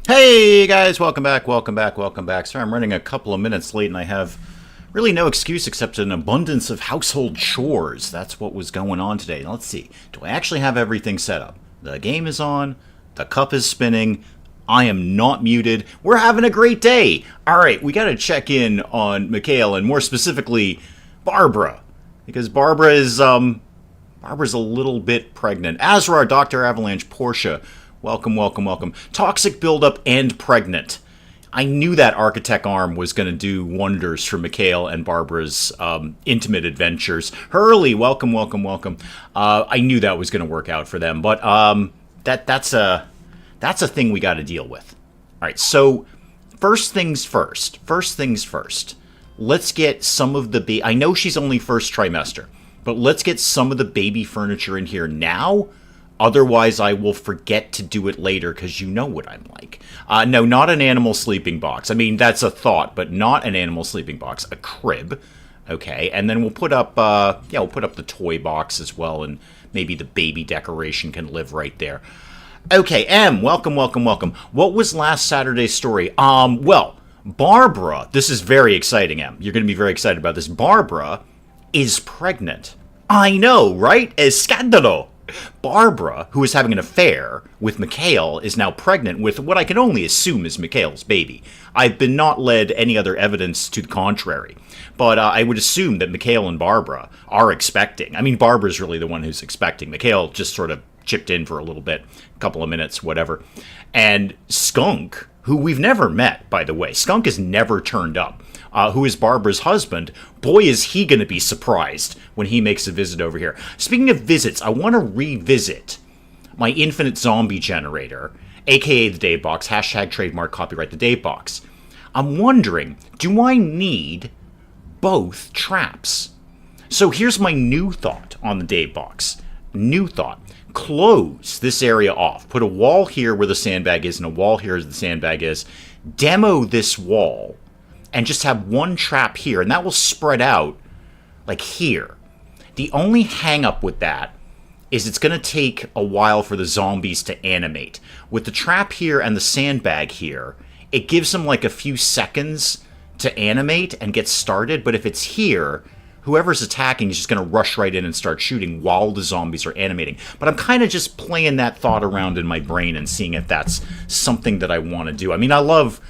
Hey guys, welcome back, welcome back, welcome back. Sorry, I'm running a couple of minutes late and I have really no excuse except an abundance of household chores. That's what was going on today. Now, let's see. Do I actually have everything set up? The game is on, the cup is spinning, I am not muted. We're having a great day. All right, we got to check in on Mikhail and more specifically Barbara, because Barbara's a little bit pregnant. Azrar, Dr. Avalanche, Portia. Welcome, welcome, welcome. Toxic buildup and pregnant. I knew that Architect arm was going to do wonders for Mikhail and Barbara's intimate adventures. Hurley, welcome, welcome, welcome. I knew that was going to work out for them, but that's a thing we got to deal with. All right, so first things first. Let's get some of the I know she's only first trimester, but let's get some of the baby furniture in here now. Otherwise, I will forget to do it later because you know what I'm like. No, not an animal sleeping box. I mean, that's a thought, but not an animal sleeping box. A crib, okay. And then we'll put up, we'll put up the toy box as well, and maybe the baby decoration can live right there. Okay, M, welcome, welcome, welcome. What was last Saturday's story? Well, Barbara. This is very exciting, M. You're going to be very excited about this. Barbara is pregnant. I know, right? Escandalo. Barbara, who is having an affair with Mikhail, is now pregnant with what I can only assume is Mikhail's baby. I've been not led any other evidence to the contrary, but I would assume that Mikhail and Barbara are expecting. I mean, Barbara's really the one who's expecting. Mikhail just sort of chipped in for a little bit, a couple of minutes, whatever. And Skunk, who we've never met, by the way. Skunk has never turned up. Who is Barbara's husband. Boy, is he going to be surprised when he makes a visit over here. Speaking of visits, I want to revisit my infinite zombie generator, aka the Dave Box, hashtag trademark copyright the Dave Box. I'm wondering, do I need both traps? So here's my new thought on the Dave Box. New thought. Close this area off. Put a wall here where the sandbag is and a wall here where the sandbag is. Demo this wall. And just have one trap here, and that will spread out like here. The only hang-up with that is it's going to take a while for the zombies to animate. With the trap here and the sandbag here, it gives them like a few seconds to animate and get started, but if it's here, whoever's attacking is just going to rush right in and start shooting while the zombies are animating. But I'm kind of just playing that thought around in my brain and seeing if that's something that I want to do. I mean, I love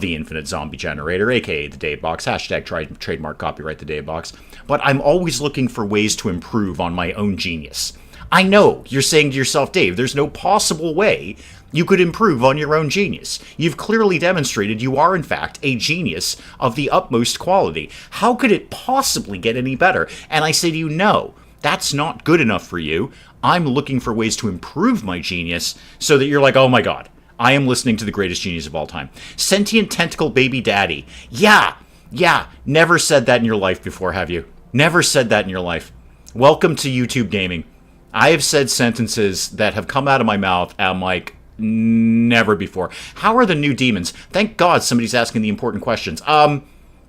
the infinite zombie generator, aka the Dave Box, hashtag trademark copyright the Dave Box, but I'm always looking for ways to improve on my own genius. I know, you're saying to yourself, Dave, there's no possible way you could improve on your own genius. You've clearly demonstrated you are, in fact, a genius of the utmost quality. How could it possibly get any better? And I say to you, no, that's not good enough for you. I'm looking for ways to improve my genius so that you're like, oh my god, I am listening to the greatest genius of all time. Sentient tentacle baby daddy. Yeah. Never said that in your life before, have you? Never said that in your life. Welcome to YouTube gaming. I have said sentences that have come out of my mouth, and I'm like, never before. How are the new demons? Thank God somebody's asking the important questions.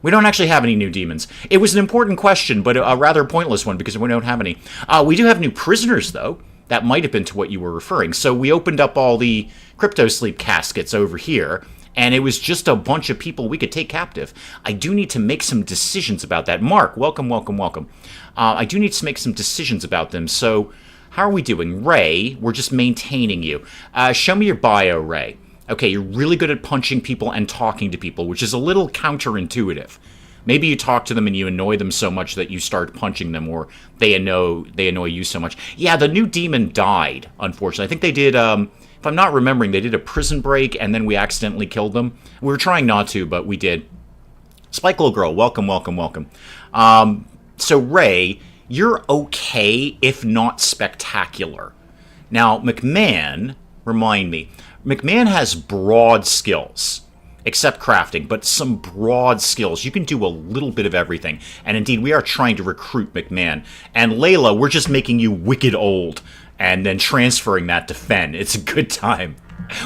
We don't actually have any new demons. It was an important question, but a rather pointless one because we don't have any. We do have new prisoners, though. That might have been to what you were referring. So we opened up all the crypto sleep caskets over here, and it was just a bunch of people we could take captive. I do need to make some decisions about that. Mark, welcome, welcome, welcome. I do need to make some decisions about them. So how are we doing? Ray, we're just maintaining you. Show me your bio, Ray. Okay, you're really good at punching people and talking to people, which is a little counterintuitive. Maybe you talk to them and you annoy them so much that you start punching them, or they annoy you so much. Yeah, the new demon died, unfortunately. I think they did, if I'm not remembering, they did a prison break and then we accidentally killed them. We were trying not to, but we did. Spike Little Girl, welcome, welcome, welcome. So Ray, you're okay, if not spectacular. Now, McMahon, remind me, McMahon has broad skills. Except crafting, but some broad skills. You can do a little bit of everything. And indeed, we are trying to recruit McMahon. And Layla, we're just making you wicked old and then transferring that to Fen. It's a good time.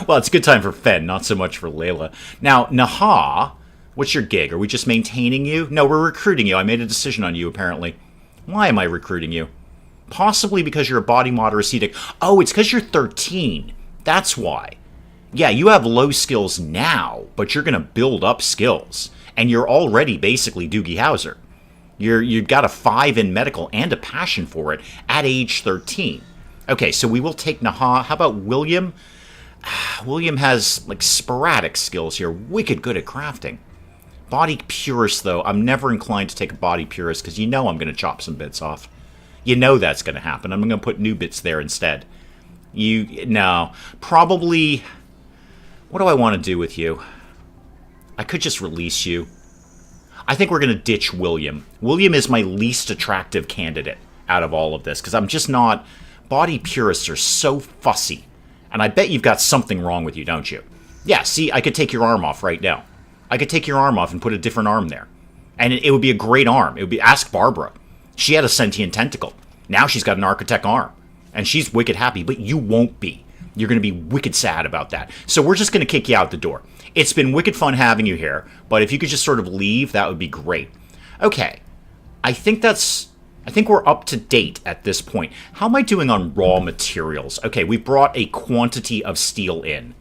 Well, it's a good time for Fen, not so much for Layla. Now, Naha, what's your gig? Are we just maintaining you? No, we're recruiting you. I made a decision on you, apparently. Why am I recruiting you? Possibly because you're a body mod or ascetic. Oh, it's because you're 13. That's why. Yeah, you have low skills now, but you're going to build up skills. And you're already basically Doogie Howser. You've got a 5 in medical and a passion for it at age 13. Okay, so we will take Naha. How about William? William has, like, sporadic skills here. Wicked good at crafting. Body purist, though. I'm never inclined to take a body purist because you know I'm going to chop some bits off. You know that's going to happen. I'm going to put new bits there instead. No. Probably... What do I want to do with you? I could just release you. I think we're going to ditch William. William is my least attractive candidate out of all of this, because I'm just not... Body purists are so fussy. And I bet you've got something wrong with you, don't you? Yeah, see, I could take your arm off right now. I could take your arm off and put a different arm there. And it would be a great arm. It would be... Ask Barbara. She had a sentient tentacle. Now she's got an architect arm. And she's wicked happy, but you won't be. You're going to be wicked sad about that. So we're just going to kick you out the door. It's been wicked fun having you here, but if you could just sort of leave, that would be great. Okay. I think we're up to date at this point. How am I doing on raw materials? Okay, we brought a quantity of steel in.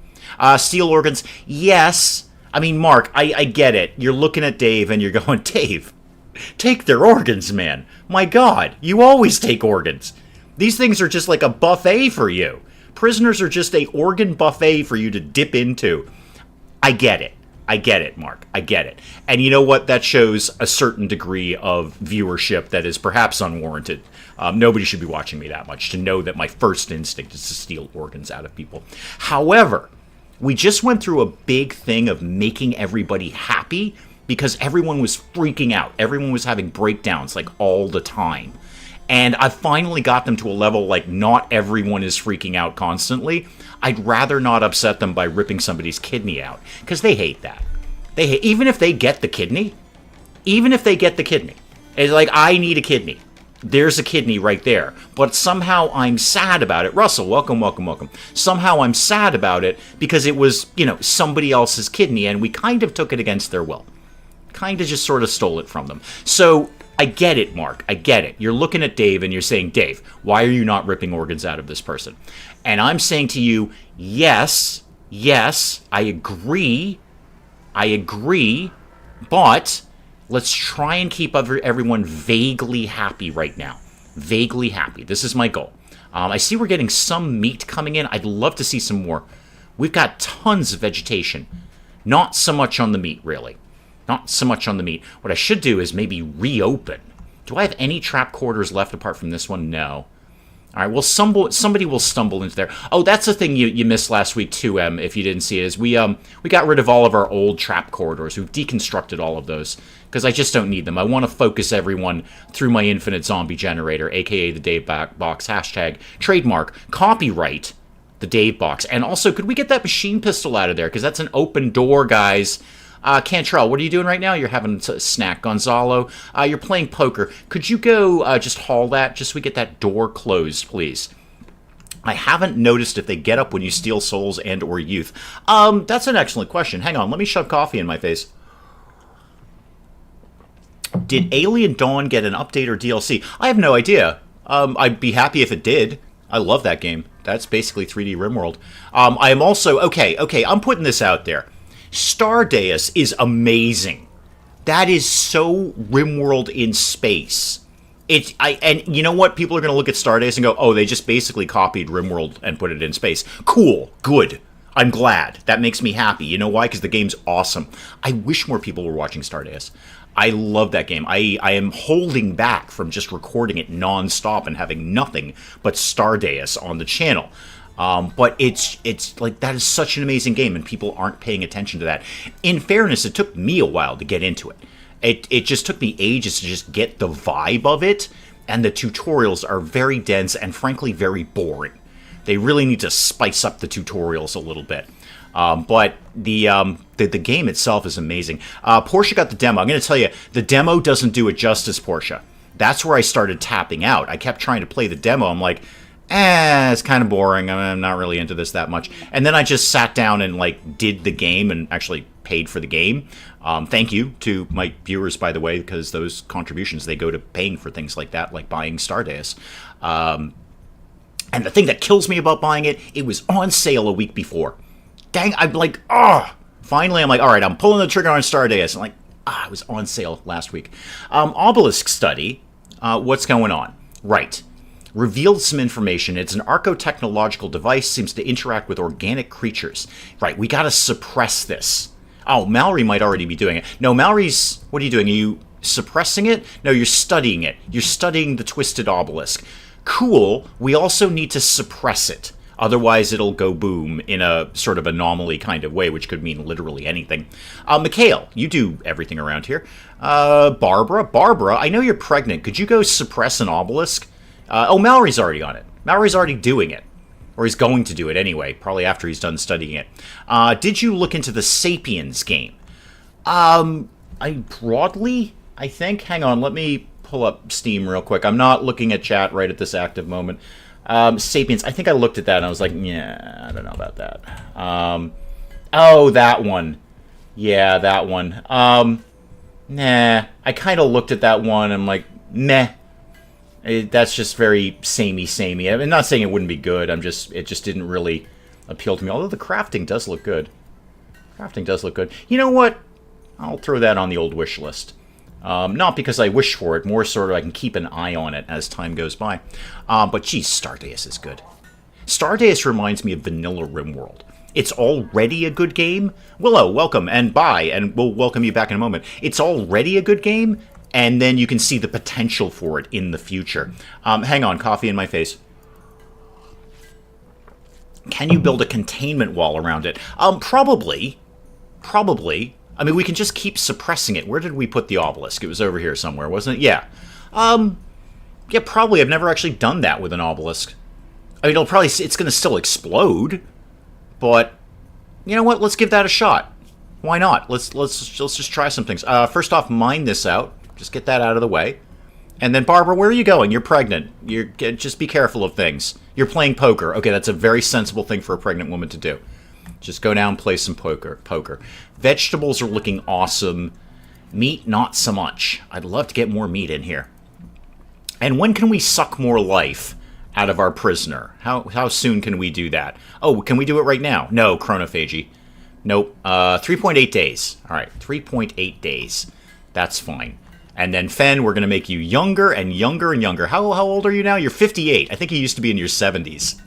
Steel organs, yes. I mean, Mark, I get it. You're looking at Dave and you're going, Dave, take their organs, man. My God, you always take organs. These things are just like a buffet for you. Prisoners are just a organ buffet for you to dip into. I get it. I get it, Mark. I get it. And you know what? That shows a certain degree of viewership that is perhaps unwarranted. Nobody should be watching me that much to know that my first instinct is to steal organs out of people. However, we just went through a big thing of making everybody happy because everyone was freaking out. Everyone was having breakdowns like all the time. And I finally got them to a level like not everyone is freaking out constantly. I'd rather not upset them by ripping somebody's kidney out, because they hate that. Even if they get the kidney, it's like, I need a kidney. There's a kidney right there. But somehow I'm sad about it. Russell, welcome. Somehow I'm sad about it because it was, somebody else's kidney, and we kind of took it against their will. Kind of just sort of stole it from them. So... I get it, Mark. I get it. You're looking at Dave and you're saying, Dave, why are you not ripping organs out of this person? And I'm saying to you, yes, I agree, but let's try and keep everyone vaguely happy right now. Vaguely happy. This is my goal. I see we're getting some meat coming in. I'd love to see some more. We've got tons of vegetation. Not so much on the meat, really. Not so much on the meat. What I should do is maybe reopen. Do I have any trap quarters left apart from this one? No. All right, well, somebody will stumble into there. Oh, that's the thing you missed last week, too, if you didn't see it, is we got rid of all of our old trap corridors. We've deconstructed all of those, because I just don't need them. I want to focus everyone through my infinite zombie generator, a.k.a. the Dave Box, hashtag, trademark, copyright, the Dave Box. And also, could we get that machine pistol out of there? Because that's an open door, guys. Cantrell, what are you doing right now? You're having a snack. Gonzalo, you're playing poker. Could you go just haul that, just so we get that door closed, please? I haven't noticed if they get up when you steal souls and or youth. That's an excellent question. Hang on, let me shove coffee in my face. Did Alien Dawn get an update or DLC? I have no idea. I'd be happy if it did. I love that game. That's basically 3D RimWorld. I am also... Okay, I'm putting this out there. Stardeus is amazing. That is so RimWorld in space. And you know what? People are going to look at Stardeus and go, oh, they just basically copied RimWorld and put it in space. Cool. Good. I'm glad. That makes me happy. You know why? Because the game's awesome. I wish more people were watching Stardeus. I love that game. I am holding back from just recording it nonstop and having nothing but Stardeus on the channel. But it's like, that is such an amazing game, and people aren't paying attention to that. In fairness, it took me a while to get into it. It just took me ages to just get the vibe of it, and the tutorials are very dense and frankly very boring. They really need to spice up the tutorials a little bit. But the game itself is amazing. Portia got the demo. I'm going to tell you, the demo doesn't do it justice, Portia. That's where I started tapping out. I kept trying to play the demo. I'm like, it's kind of boring. I'm not really into this that much. And then I just sat down and did the game and actually paid for the game. Thank you to my viewers, by the way, because those contributions, they go to paying for things like that, like buying Stardeus. And the thing that kills me about buying it, it was on sale a week before. Dang, I'm like, oh. Finally, I'm like, all right, I'm pulling the trigger on Stardaze. I'm like, it was on sale last week. Obelisk study. What's going on? Right. Revealed some information. It's an archotechnological device, seems to interact with organic creatures. Right, we gotta suppress this. Oh, Mallory might already be doing it. No, Mallory's... What are you doing? Are you suppressing it? No, you're studying it. You're studying the twisted obelisk. Cool. We also need to suppress it. Otherwise, it'll go boom in a sort of anomaly kind of way, which could mean literally anything. Mikhail, you do everything around here. Barbara, I know you're pregnant. Could you go suppress an obelisk? Mallory's already on it. Mallory's already doing it. Or he's going to do it anyway, probably after he's done studying it. Did you look into the Sapiens game? Broadly, I think. Hang on, let me pull up Steam real quick. I'm not looking at chat right at this active moment. Sapiens, I think I looked at that and I was like, yeah, I don't know about that. That one. Yeah, that one. Nah, I kind of looked at that one and I'm like, meh. That's just very samey. I'm not saying it wouldn't be good. It just didn't really appeal to me. Although the crafting does look good. You know what? I'll throw that on the old wish list. Not because I wish for it, more sort of I can keep an eye on it as time goes by. But geez, Stardaze is good. Stardaze reminds me of vanilla RimWorld. It's already a good game. Willow, welcome, and bye, and we'll welcome you back in a moment. It's already a good game, and then you can see the potential for it in the future. Hang on, coffee in my face. Can you build a containment wall around it? Probably. I mean, we can just keep suppressing it. Where did we put the obelisk? It was over here somewhere, wasn't it? Yeah. Yeah, probably. I've never actually done that with an obelisk. I mean, it's going to still explode, but you know what? Let's give that a shot. Why not? Let's just try some things. First off, mine this out. Just get that out of the way. And then, Barbara, where are you going? You're pregnant. Just be careful of things. You're playing poker. Okay, that's a very sensible thing for a pregnant woman to do. Just go down and play some poker. Vegetables are looking awesome. Meat, not so much. I'd love to get more meat in here. And when can we suck more life out of our prisoner? How soon can we do that? Oh, can we do it right now? No, chronophagy. Nope. 3.8 days. All right, 3.8 days. That's fine. And then, Fen, we're going to make you younger and younger and younger. How old are you now? You're 58. I think you used to be in your 70s.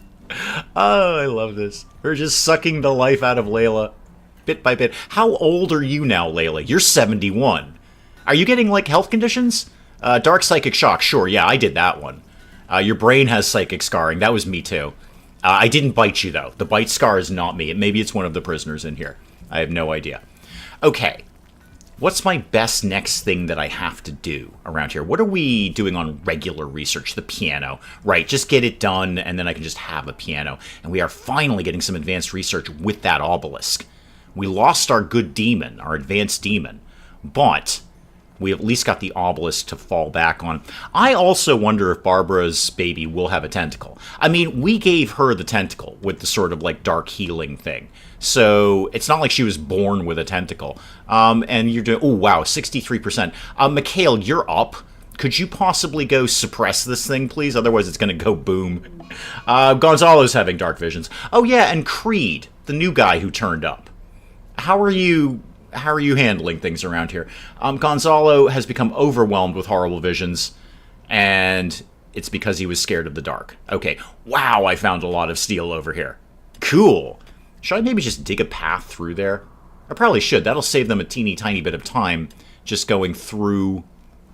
Oh, I love this. We're just sucking the life out of Layla, bit by bit. How old are you now, Layla? You're 71. Are you getting, like, health conditions? Dark psychic shock. Sure, yeah, I did that one. Your brain has psychic scarring. That was me, too. I didn't bite you, though. The bite scar is not me. Maybe it's one of the prisoners in here. I have no idea. Okay. What's my best next thing that I have to do around here? What are we doing on regular research? The piano. Right, just get it done, and then I can just have a piano. And we are finally getting some advanced research with that obelisk. We lost our good demon, our advanced demon, but we at least got the obelisk to fall back on. I also wonder if Barbara's baby will have a tentacle. I mean, we gave her the tentacle with the sort of, like, dark healing thing. So it's not like she was born with a tentacle. And you're doing... Oh, wow, 63%. Mikhail, you're up. Could you possibly go suppress this thing, please? Otherwise, it's going to go boom. Gonzalo's having dark visions. Oh, yeah, and Creed, the new guy who turned up. How are you handling things around here? Gonzalo has become overwhelmed with horrible visions, and it's because he was scared of the dark. Okay, wow, I found a lot of steel over here. Cool. Should I maybe just dig a path through there? I probably should. That'll save them a teeny tiny bit of time just going through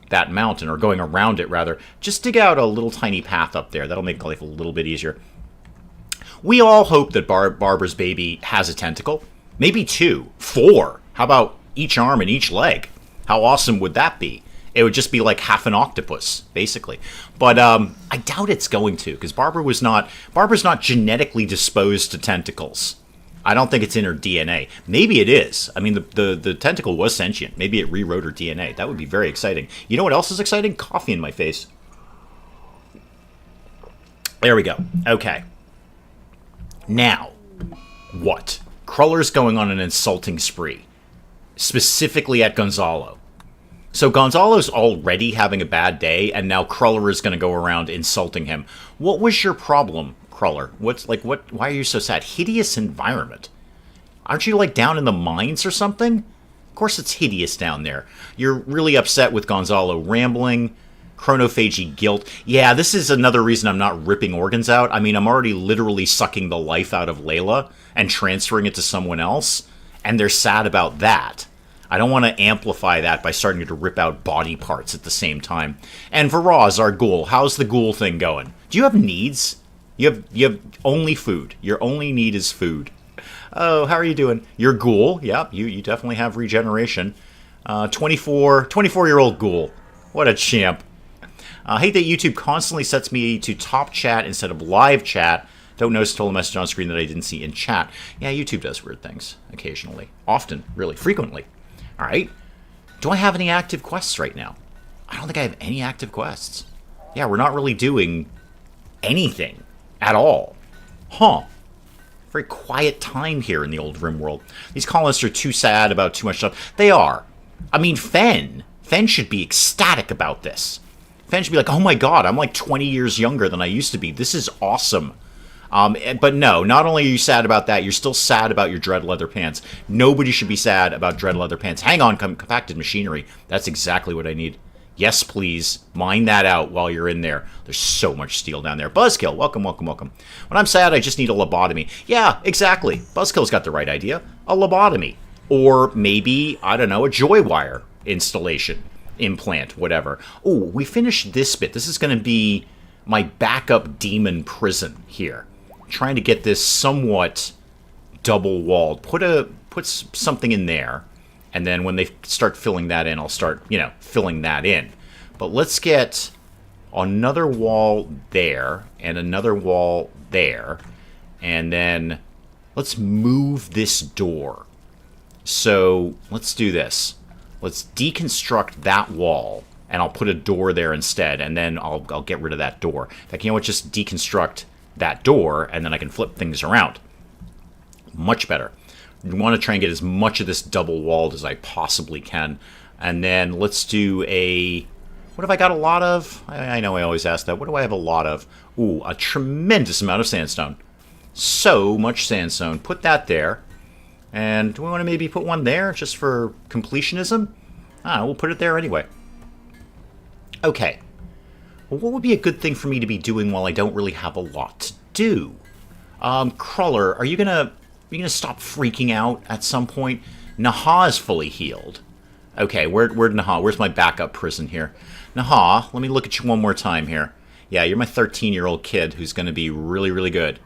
that mountain, or going around it, rather. Just dig out a little tiny path up there. That'll make life a little bit easier. We all hope that Barbara's baby has a tentacle. Maybe 2, 4. How about each arm and each leg? How awesome would that be? It would just be like half an octopus, basically. But I doubt it's going to, because Barbara's not genetically disposed to tentacles. I don't think it's in her DNA. Maybe it is. I mean, the tentacle was sentient. Maybe it rewrote her DNA. That would be very exciting. You know what else is exciting? Coffee in my face. There we go. Okay. Now, what? Cruller's going on an insulting spree. Specifically at Gonzalo. So Gonzalo's already having a bad day, and now Cruller is going to go around insulting him. What was your problem, Cruller? Why are you so sad? Hideous environment. Aren't you, like, down in the mines or something? Of course it's hideous down there. You're really upset with Gonzalo rambling. Chronophagy guilt. Yeah, this is another reason I'm not ripping organs out. I mean, I'm already literally sucking the life out of Layla and transferring it to someone else, and they're sad about that. I don't want to amplify that by starting to rip out body parts at the same time. And Varaz, our ghoul, how's the ghoul thing going? Do you have needs? You have only food. Your only need is food. Oh, how are you doing? You're ghoul. Yep, you definitely have regeneration. 24-year-old ghoul. What a champ. I hate that YouTube constantly sets me to top chat instead of live chat. Don't notice until a message on screen that I didn't see in chat. Yeah, YouTube does weird things occasionally. Often, really, frequently. All right. Do I have any active quests right now? I don't think I have any active quests. Yeah, we're not really doing anything at all. Huh. Very quiet time here in the old RimWorld. These colonists are too sad about too much stuff. They are. I mean, Fen should be ecstatic about this. Fen should be like, oh my god, I'm like 20 years younger than I used to be. This is awesome. But no, not only are you sad about that, you're still sad about your dread leather pants. Nobody should be sad about dread leather pants. Hang on, compacted machinery. That's exactly what I need. Yes, please. Mine that out while you're in there. There's so much steel down there. Buzzkill, welcome, welcome, welcome. When I'm sad, I just need a lobotomy. Yeah, exactly. Buzzkill's got the right idea. A lobotomy. Or maybe, I don't know, a joy wire installation. Implant, whatever. Oh, we finished this bit. This is going to be my backup demon prison here. Trying to get this somewhat double-walled. Put something in there, and then when they start filling that in, I'll start, filling that in. But let's get another wall there, and another wall there, and then let's move this door. So, let's do this. Let's deconstruct that wall, and I'll put a door there instead, and then I'll get rid of that door. In fact, you know what? Just deconstruct that door, and then I can flip things around. Much better. I want to try and get as much of this double-walled as I possibly can. And then let's do a... What have I got a lot of? I know I always ask that. What do I have a lot of? Ooh, a tremendous amount of sandstone. So much sandstone. Put that there. And do we want to maybe put one there just for completionism? We'll put it there anyway. Okay. Well, what would be a good thing for me to be doing while I don't really have a lot to do? Cruller, are you gonna stop freaking out at some point? Naha is fully healed. Okay, where'd Naha? Where's my backup prison here? Naha, let me look at you one more time here. Yeah, you're my 13-year-old kid who's going to be really, really good.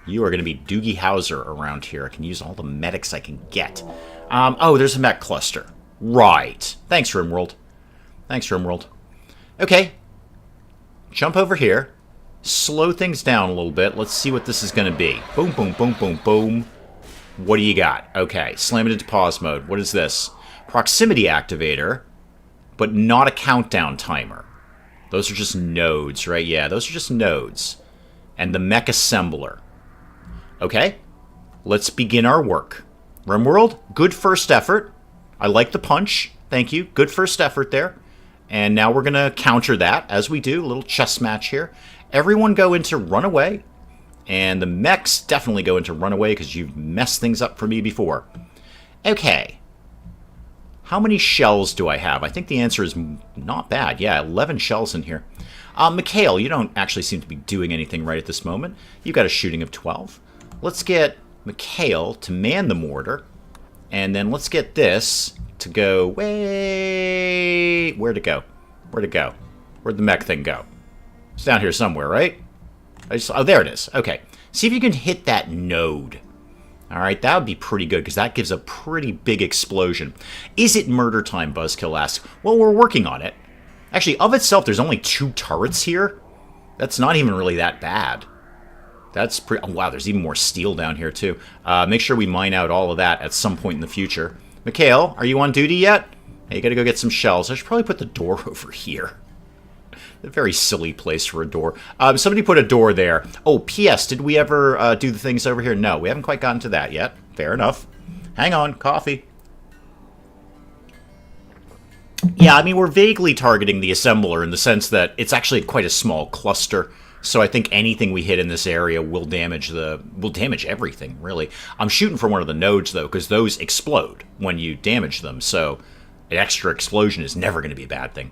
You are going to be Doogie Howser around here. I can use all the medics I can get. Oh, there's a mech cluster. Right. Thanks, RimWorld. Thanks, RimWorld. Okay. Jump over here. Slow things down a little bit. Let's see what this is going to be. Boom, boom, boom, boom, boom. What do you got? Okay. Slam it into pause mode. What is this? Proximity activator, but not a countdown timer. Those are just nodes, right? Yeah, those are just nodes. And the mech assembler. Okay, let's begin our work. RimWorld, good first effort. I like the punch. Thank you. Good first effort there. And now we're going to counter that, as we do. A little chess match here. Everyone go into runaway. And the mechs definitely go into runaway because you've messed things up for me before. Okay. How many shells do I have? I think the answer is not bad. Yeah, 11 shells in here. Mikhail, you don't actually seem to be doing anything right at this moment. You've got a shooting of 12. Let's get Mikhail to man the mortar. And then let's get this to go way... Where'd it go? Where'd it go? Where'd the mech thing go? It's down here somewhere, right? Oh, there it is. Okay. See if you can hit that node. Alright, that would be pretty good, because that gives a pretty big explosion. Is it murder time, Buzzkill asks? Well, we're working on it. Actually, of itself, there's only 2 turrets here. That's not even really that bad. That's pretty... Oh, wow, there's even more steel down here, too. Make sure we mine out all of that at some point in the future. Mikhail, are you on duty yet? Hey, you gotta go get some shells. I should probably put the door over here. A very silly place for a door. Somebody put a door there. Oh, P.S. Did we ever do the things over here? No, we haven't quite gotten to that yet. Fair enough. Hang on, coffee. Yeah, I mean, we're vaguely targeting the assembler in the sense that it's actually quite a small cluster. So I think anything we hit in this area will damage everything, really. I'm shooting for one of the nodes, though, because those explode when you damage them. So an extra explosion is never going to be a bad thing.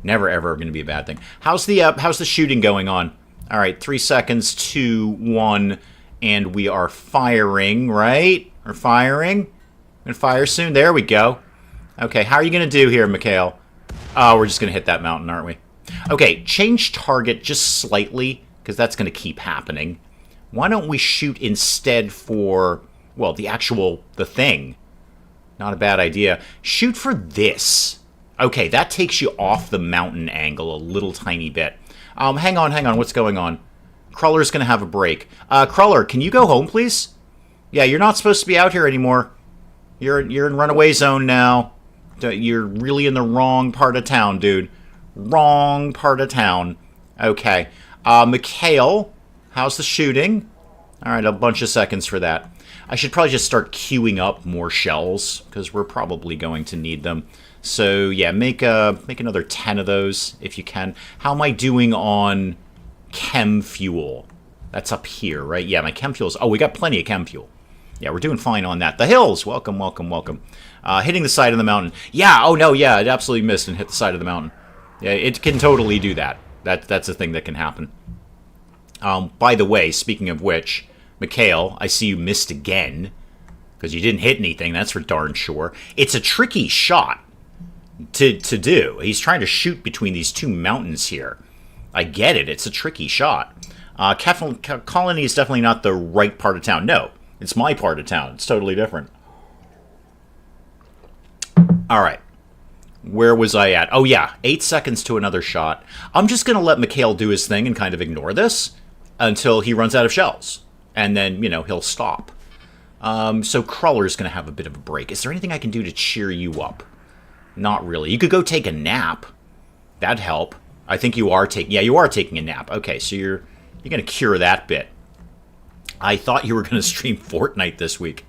Never, ever going to be a bad thing. How's the shooting going on? All right, 3 seconds, 2, 1, and we are firing, right? We're firing. We're going to fire soon. There we go. Okay, how are you going to do here, Mikhail? Oh, we're just going to hit that mountain, aren't we? Okay, change target just slightly, because that's going to keep happening. Why don't we shoot instead for, well, the thing. Not a bad idea. Shoot for this. Okay, that takes you off the mountain angle a little tiny bit. Hang on. What's going on? Cruller's going to have a break. Cruller, can you go home, please? Yeah, you're not supposed to be out here anymore. You're in runaway zone now. You're really in the wrong part of town, dude. Wrong part of town. Okay. Mikhail, how's the shooting? All right, a bunch of seconds for that. I should probably just start queuing up more shells, because we're probably going to need them. So, yeah, make another 10 of those, if you can. How am I doing on chem fuel? That's up here, right? Yeah, my chem fuel's... Oh, we got plenty of chem fuel. Yeah, we're doing fine on that. The hills! Welcome. Hitting the side of the mountain. Yeah, oh no, yeah, it absolutely missed and hit the side of the mountain. Yeah, it can totally do that. That's a thing that can happen. By the way, speaking of which, Mikhail, I see you missed again, because you didn't hit anything, that's for darn sure. It's a tricky shot to do. He's trying to shoot between these two mountains here. I get it, it's a tricky shot. Colony is definitely not the right part of town. No, it's my part of town. It's totally different. Alright. Where was I at? Oh yeah, 8 seconds to another shot. I'm just going to let Mikhail do his thing and kind of ignore this until he runs out of shells. And then, he'll stop. So Cruller's going to have a bit of a break. Is there anything I can do to cheer you up? Not really. You could go take a nap. That'd help. I think you are taking... Yeah, you are taking a nap. Okay, so you're going to cure that bit. I thought you were going to stream Fortnite this week.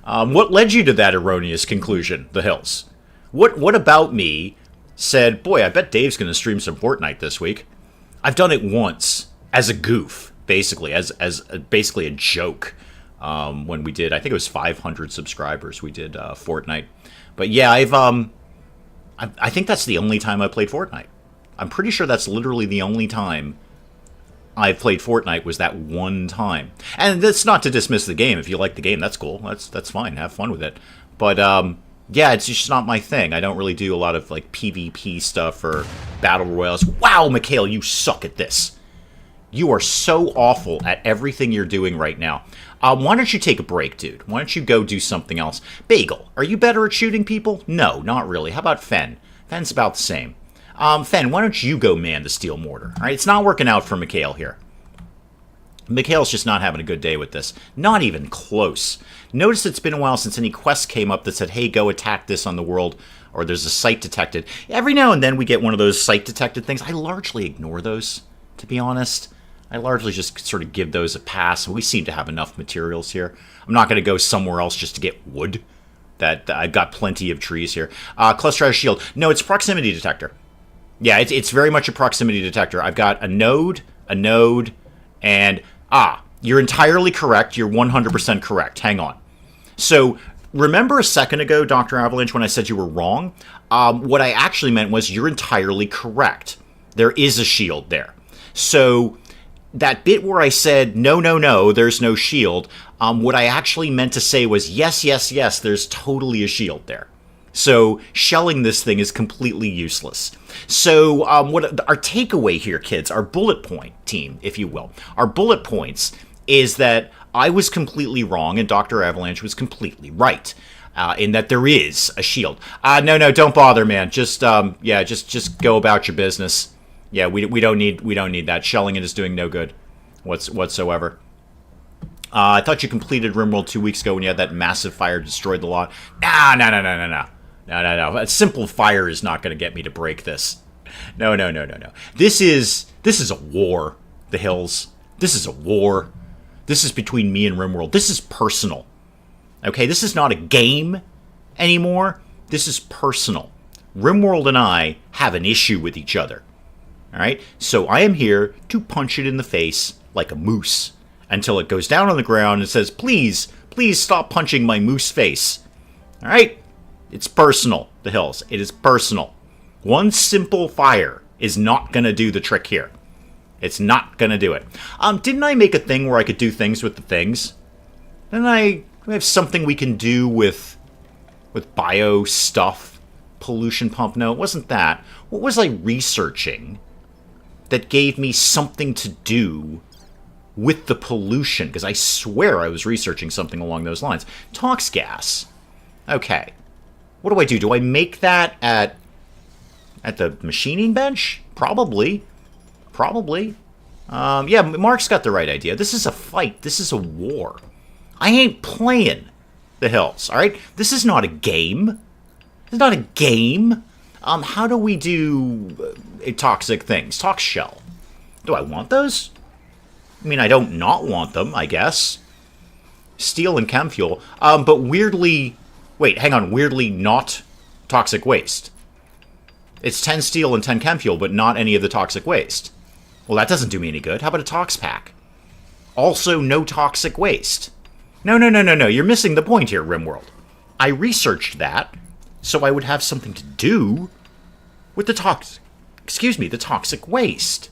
What led you to that erroneous conclusion, The Hills? What about me said, boy, I bet Dave's going to stream some Fortnite this week? I've done it once, as a goof, basically, as basically a joke. When we did, I think it was 500 subscribers, we did Fortnite. But yeah, I think that's the only time I played Fortnite. I'm pretty sure that's literally the only time I've played Fortnite was that one time. And that's not to dismiss the game. If you like the game, that's cool. That's fine. Have fun with it. But yeah, it's just not my thing. I don't really do a lot of like PvP stuff or battle royales. Wow, Mikhail, you suck at this. You are so awful at everything you're doing right now. Why don't you take a break, dude? Why don't you go do something else? Bagel, are you better at shooting people? No, not really. How about Fen? Fen's about the same. Fen, why don't you go man the steel mortar? All right, it's not working out for Mikhail here. Mikhail's just not having a good day with this. Not even close. Notice it's been a while since any quest came up that said, hey, go attack this on the world, or there's a site detected. Every now and then we get one of those site detected things. I largely ignore those, to be honest. I largely just sort of give those a pass. We seem to have enough materials here. I'm not going to go somewhere else just to get wood. I've got plenty of trees here. Cluster has a shield. No, it's a proximity detector. Yeah, it's very much a proximity detector. I've got a node, and... you're entirely correct. You're 100% correct. Hang on. So, remember a second ago, Dr. Avalanche, when I said you were wrong? What I actually meant was you're entirely correct. There is a shield there. So, that bit where I said, no, there's no shield, what I actually meant to say was, yes, there's totally a shield there. So, shelling this thing is completely useless. So, what our takeaway here, kids, our bullet point team, if you will, our bullet points is that I was completely wrong and Dr. Avalanche was completely right. In that there is a shield. No, don't bother, man. Just go about your business. Yeah, we don't need that. Shelling it is doing no good whatsoever. I thought you completed RimWorld 2 weeks ago when you had that massive fire destroyed the lot. No. A simple fire is not going to get me to break this. No. This is a war, The Hills. This is a war. This is between me and RimWorld. This is personal. Okay, this is not a game anymore. This is personal. RimWorld and I have an issue with each other. Alright? So I am here to punch it in the face like a moose until it goes down on the ground and says, please, please stop punching my moose face. Alright? It's personal, the hills. It is personal. One simple fire is not going to do the trick here. It's not going to do it. Didn't I make a thing where I could do things with the things? Didn't I have something we can do with bio stuff? Pollution pump? No, it wasn't that. What was I researching that gave me something to do with the pollution? Because I swear I was researching something along those lines. Tox gas. Okay. What do I do? Do I make that at the machining bench? Probably. Probably. Yeah, Mark's got the right idea. This is a fight. This is a war. I ain't playing the hills, alright? This is not a game. It's not a game. How do we do toxic things? Tox shell. Do I want those? I mean, I don't not want them, I guess. Steel and chem fuel. But weirdly... Wait, hang on. Weirdly not toxic waste. It's 10 steel and 10 chem fuel, but not any of the toxic waste. Well, that doesn't do me any good. How about a tox pack? Also, no toxic waste. No. You're missing the point here, RimWorld. I researched that, so I would have something to do with the toxic waste.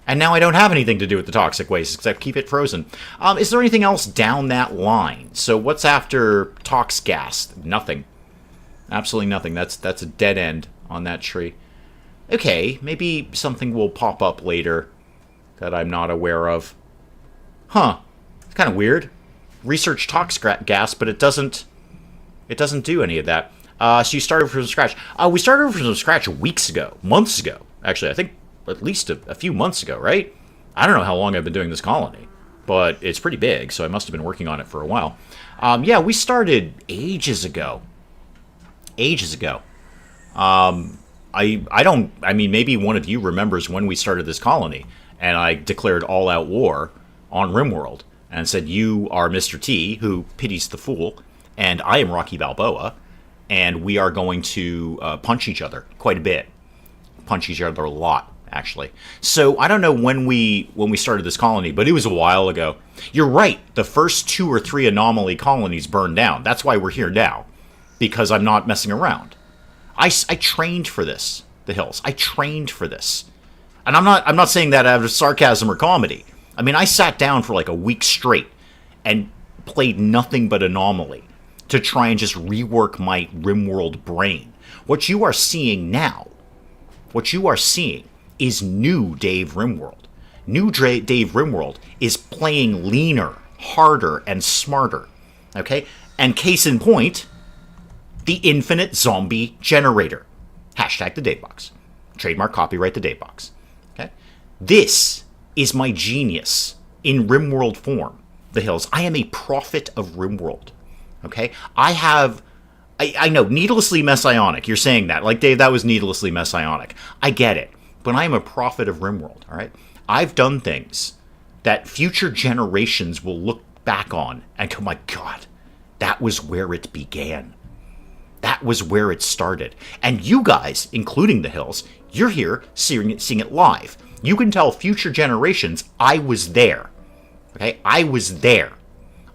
And now I don't have anything to do with the toxic waste, except keep it frozen. Is there anything else down that line? So what's after tox gas? Nothing. Absolutely nothing. That's a dead end on that tree. Okay, maybe something will pop up later that I'm not aware of. Huh. It's kind of weird. Research tox gas, but it doesn't do any of that. So you started from scratch. We started from scratch weeks ago. Months ago. Actually, I think at least a few months ago, right? I don't know how long I've been doing this colony, but it's pretty big, so I must have been working on it for a while. Yeah, we started ages ago. Ages ago. I mean, maybe one of you remembers when we started this colony, and I declared all-out war on RimWorld, and said, you are Mr. T, who pities the fool, and I am Rocky Balboa, and we are going to punch each other quite a bit. Punch each other a lot, actually. So I don't know when we started this colony, but it was a while ago. You're right, the first 2 or 3 anomaly colonies burned down. That's why we're here now, because I'm not messing around. I trained for this, the hills. I trained for this. And I'm not saying that out of sarcasm or comedy. I mean, I sat down for like a week straight and played nothing but Anomaly to try and just rework my RimWorld brain. What you are seeing now, what you are seeing is new Dave RimWorld. New Dave RimWorld is playing leaner, harder, and smarter. Okay? And case in point, the infinite zombie generator. Hashtag the Datebox. Trademark copyright the Datebox. Okay? This is my genius in RimWorld form. The hills. I am a prophet of RimWorld. Okay? I know, needlessly messianic. You're saying that. Like, Dave, that was needlessly messianic. I get it. But I am a prophet of RimWorld, all right? I've done things that future generations will look back on and go, my God, that was where it began. That was where it started. And you guys, including the hills, you're here seeing it live. You can tell future generations, I was there. Okay? I was there.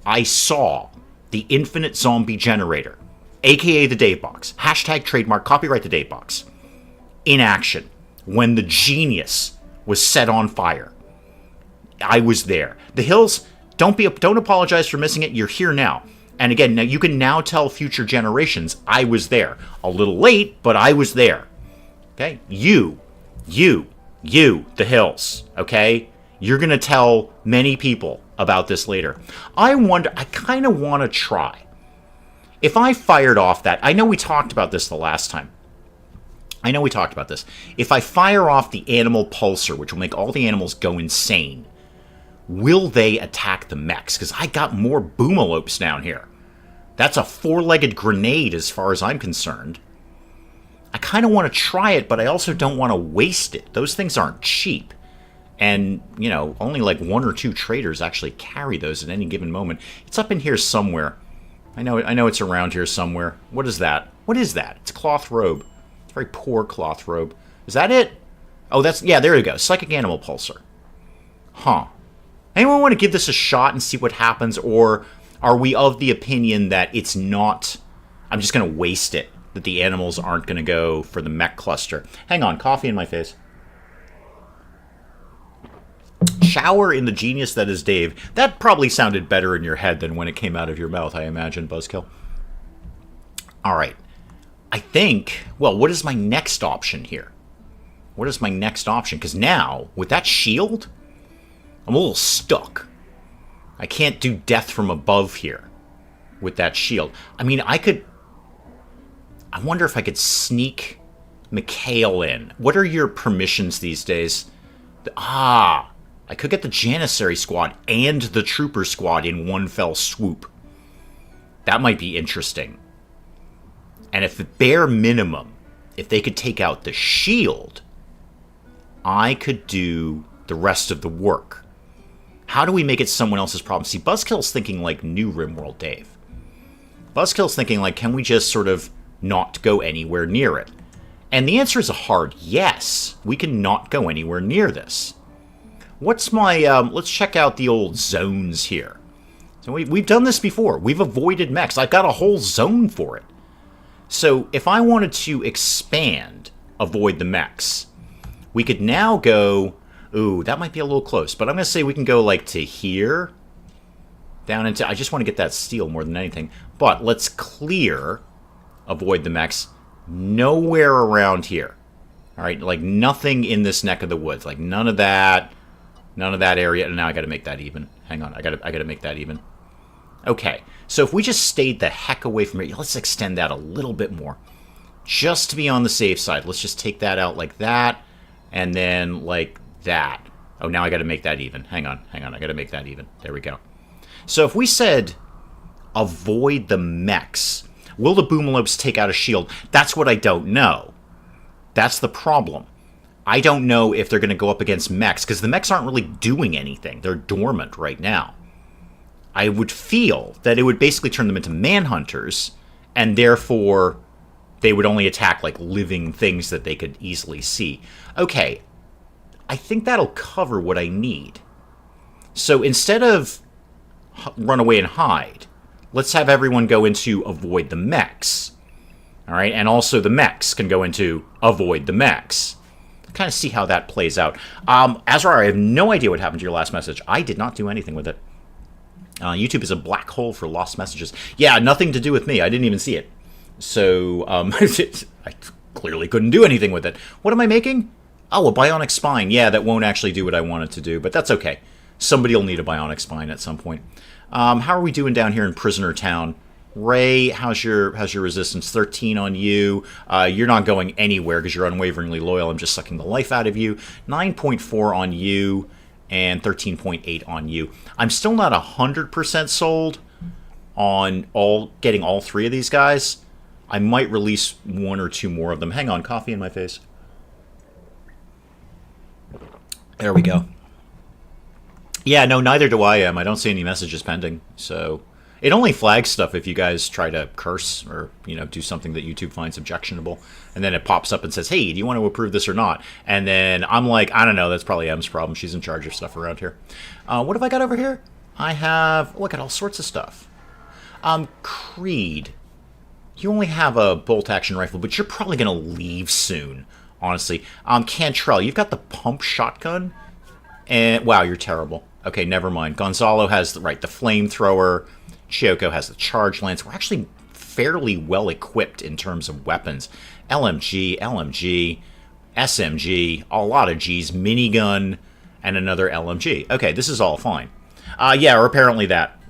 I saw the infinite zombie generator, aka the Datebox, hashtag trademark copyright the Datebox, in action when the genius was set on fire. I was there. The hills, don't apologize for missing it. You're here now. And again, now you can now tell future generations, I was there. A little late, but I was there. Okay? You, the hills, okay? You're going to tell many people about this later. I kind of want to try. If I fired off that, I know we talked about this the last time. I know we talked about this. If I fire off the animal pulsar, which will make all the animals go insane, will they attack the mechs? Because I got more boomalopes down here. That's a 4-legged grenade as far as I'm concerned. I kind of want to try it, but I also don't want to waste it. Those things aren't cheap. And, you know, only like 1 or 2 traders actually carry those at any given moment. It's up in here somewhere. I know it's around here somewhere. What is that? What is that? It's a cloth robe. It's a very poor cloth robe. Is that it? Oh, that's... Yeah, there you go. Psychic Animal Pulsar. Huh. Anyone want to give this a shot and see what happens? Or are we of the opinion that it's not... I'm just going to waste it. That the animals aren't going to go for the mech cluster. Hang on. Coffee in my face. Shower in the genius that is Dave. That probably sounded better in your head than when it came out of your mouth, I imagine, Buzzkill. Alright. I think... Well, what is my next option here? What is my next option? Because now, with that shield, I'm a little stuck. I can't do death from above here with that shield. I mean, I could... I wonder if I could sneak Mikhail in. What are your permissions these days? I could get the Janissary squad and the Trooper squad in one fell swoop. That might be interesting. And if the bare minimum, if they could take out the shield, I could do the rest of the work. How do we make it someone else's problem? See, Buzzkill's thinking like new RimWorld Dave. Buzzkill's thinking like, can we just sort of not go anywhere near it? And the answer is a hard yes. We can not go anywhere near this. What's my... let's check out the old zones here. So we've done this before. We've avoided mechs. I've got a whole zone for it. So if I wanted to expand avoid the mechs, we could now go... Ooh, that might be a little close. But I'm going to say we can go like to here. Down into... I just want to get that steel more than anything. But let's clear... Avoid the mechs. Nowhere around here. Alright, like nothing in this neck of the woods. Like none of that. None of that area. And now I gotta make that even. Hang on, I gotta make that even. Okay, so if we just stayed the heck away from here, let's extend that a little bit more. Just to be on the safe side. Let's just take that out like that. And then like that. Oh, now I gotta make that even. Hang on, I gotta make that even. There we go. So if we said avoid the mechs, will the Boomalopes take out a shield? That's what I don't know. That's the problem. I don't know if they're going to go up against mechs, because the mechs aren't really doing anything. They're dormant right now. I would feel that it would basically turn them into manhunters, and therefore they would only attack like living things that they could easily see. Okay, I think that'll cover what I need. So instead of run away and hide, let's have everyone go into avoid the mechs. Alright, and also the mechs can go into avoid the mechs. Kind of see how that plays out. Azrar, I have no idea what happened to your last message. I did not do anything with it. YouTube is a black hole for lost messages. Yeah, nothing to do with me. I didn't even see it. So, I clearly couldn't do anything with it. What am I making? Oh, a bionic spine. Yeah, that won't actually do what I want it to do, but that's okay. Somebody will need a bionic spine at some point. How are we doing down here in Prisoner Town? Ray, how's your resistance? 13 on you. You're not going anywhere because you're unwaveringly loyal. I'm just sucking the life out of you. 9.4 on you and 13.8 on you. I'm still not 100% sold on getting all three of these guys. I might release one or two more of them. Hang on, coffee in my face. There we go. Yeah, no, neither do I. I don't see any messages pending, so... It only flags stuff if you guys try to curse or, do something that YouTube finds objectionable. And then it pops up and says, hey, do you want to approve this or not? And then I'm like, I don't know, that's probably M's problem. She's in charge of stuff around here. What have I got over here? I have, look at all sorts of stuff. Creed. You only have a bolt-action rifle, but you're probably going to leave soon, honestly. Cantrell, you've got the pump shotgun. And, wow, you're terrible. Okay, never mind. Gonzalo has, the flamethrower. Chioko has the charge lance. We're actually fairly well equipped in terms of weapons. LMG, SMG, a lot of Gs, minigun, and another LMG. Okay, this is all fine. Yeah, or apparently that.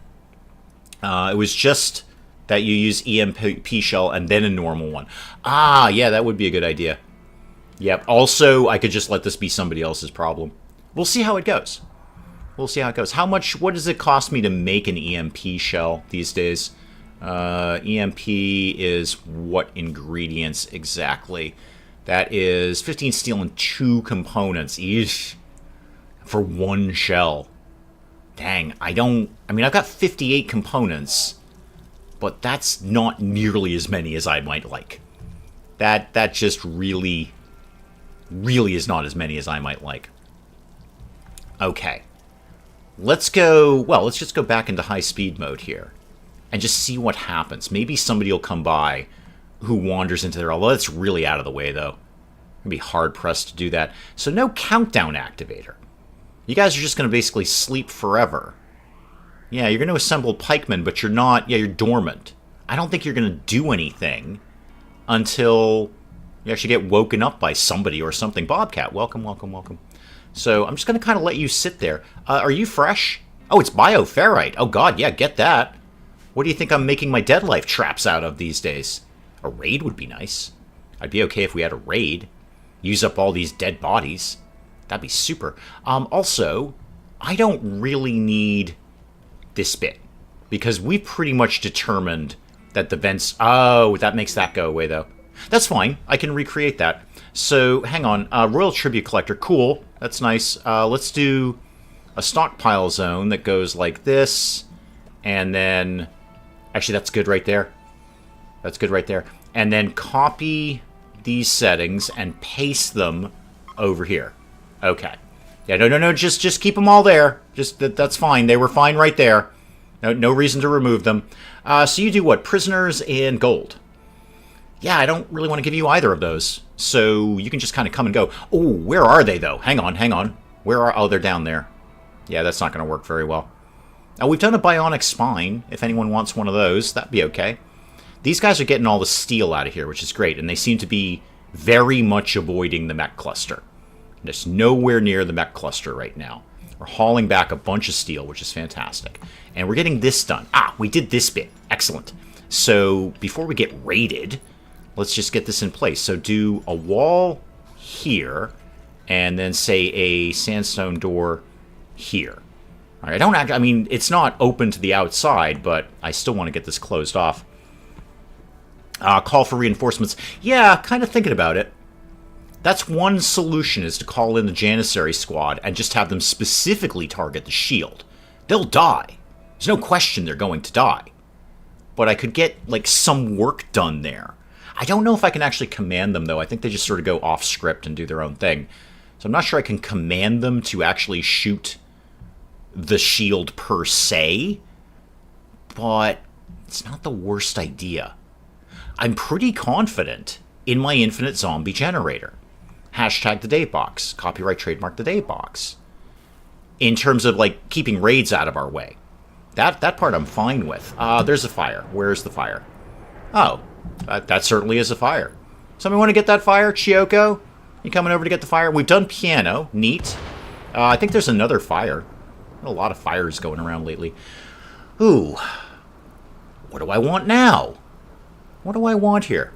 It was just that you use EMP shell and then a normal one. Yeah, that would be a good idea. Yep, also, I could just let this be somebody else's problem. We'll see how it goes. We'll see how it goes. What does it cost me to make an EMP shell these days? EMP is what ingredients exactly? That is 15 steel and 2 components. Eesh. For one shell. Dang, I've got 58 components, but that's not nearly as many as I might like. That just really Really is not as many as I might like. Okay. Let's go... Well, let's just go back into high-speed mode here. And just see what happens. Maybe somebody will come by who wanders into there. Although it's really out of the way, though. It'd be hard-pressed to do that. So no countdown activator. You guys are just going to basically sleep forever. Yeah, you're going to assemble pikemen, but you're not... Yeah, you're dormant. I don't think you're going to do anything until you actually get woken up by somebody or something. Bobcat, welcome, welcome, welcome. So I'm just going to kind of let you sit there. Are you fresh? Oh, it's bioferrite. Oh, God, yeah, get that. What do you think I'm making my dead life traps out of these days? A raid would be nice. I'd be okay if we had a raid. Use up all these dead bodies. That'd be super. Also, I don't really need this bit, because we've pretty much determined that the vents... Oh, that makes that go away, though. That's fine. I can recreate that. So, hang on. Royal Tribute Collector. Cool. That's nice. Let's do a stockpile zone that goes like this. And then... Actually, that's good right there. That's good right there. And then copy these settings and paste them over here. Okay. Yeah, no. Just keep them all there. That's fine. They were fine right there. No reason to remove them. So you do what? Prisoners and gold. Yeah, I don't really want to give you either of those. So you can just kind of come and go. Oh, where are they, though? Hang on. Where are... Oh, they're down there. Yeah, that's not going to work very well. Now, we've done a bionic spine. If anyone wants one of those, that'd be okay. These guys are getting all the steel out of here, which is great. And they seem to be very much avoiding the mech cluster. Just nowhere near the mech cluster right now. We're hauling back a bunch of steel, which is fantastic. And we're getting this done. Ah, we did this bit. Excellent. So before we get raided, let's just get this in place. So do a wall here, and then say a sandstone door here. All right, I mean, it's not open to the outside, but I still want to get this closed off. Call for reinforcements. Yeah, kind of thinking about it. That's one solution, is to call in the Janissary squad and just have them specifically target the shield. They'll die. There's no question they're going to die. But I could get, like, some work done there. I don't know if I can actually command them, though. I think they just sort of go off script and do their own thing. So I'm not sure I can command them to actually shoot the shield per se. But it's not the worst idea. I'm pretty confident in my infinite zombie generator. Hashtag the date box. Copyright trademark the date box. In terms of, like, keeping raids out of our way. That part I'm fine with. There's a fire. Where's the fire? Oh, that certainly is a fire. Somebody want to get that fire? Chiyoko? You coming over to get the fire? We've done piano. Neat. I think there's another fire. A lot of fires going around lately. Ooh. What do I want now? What do I want here?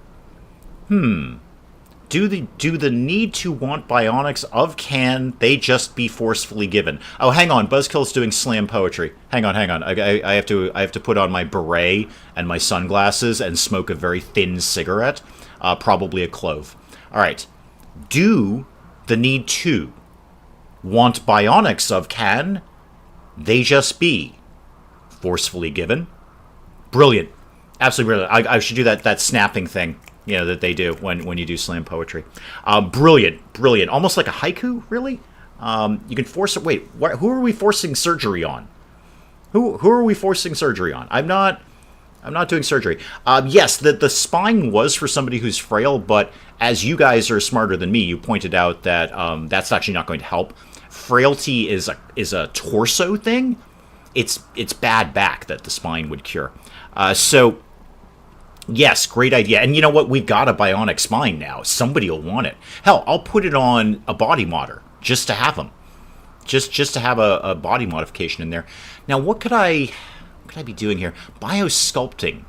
Do the need to want bionics of can they just be forcefully given? Oh, hang on. Buzzkill's doing slam poetry. Hang on. I have to put on my beret and my sunglasses and smoke a very thin cigarette. Probably a clove. All right. Do the need to want bionics of can they just be forcefully given? Brilliant. Absolutely brilliant. I should do that snapping thing, you know, that they do when you do slam poetry. Brilliant. Almost like a haiku, really? You can force it. Wait, who are we forcing surgery on? Who are we forcing surgery on? I'm not doing surgery. Yes, the spine was for somebody who's frail, but as you guys are smarter than me, you pointed out that that's actually not going to help. Frailty is a torso thing. It's bad back that the spine would cure. So, yes, great idea. And you know what? We've got a bionic spine now. Somebody will want it. Hell, I'll put it on a body modder just to have them. Just to have a body modification in there. Now, what could I be doing here? Biosculpting.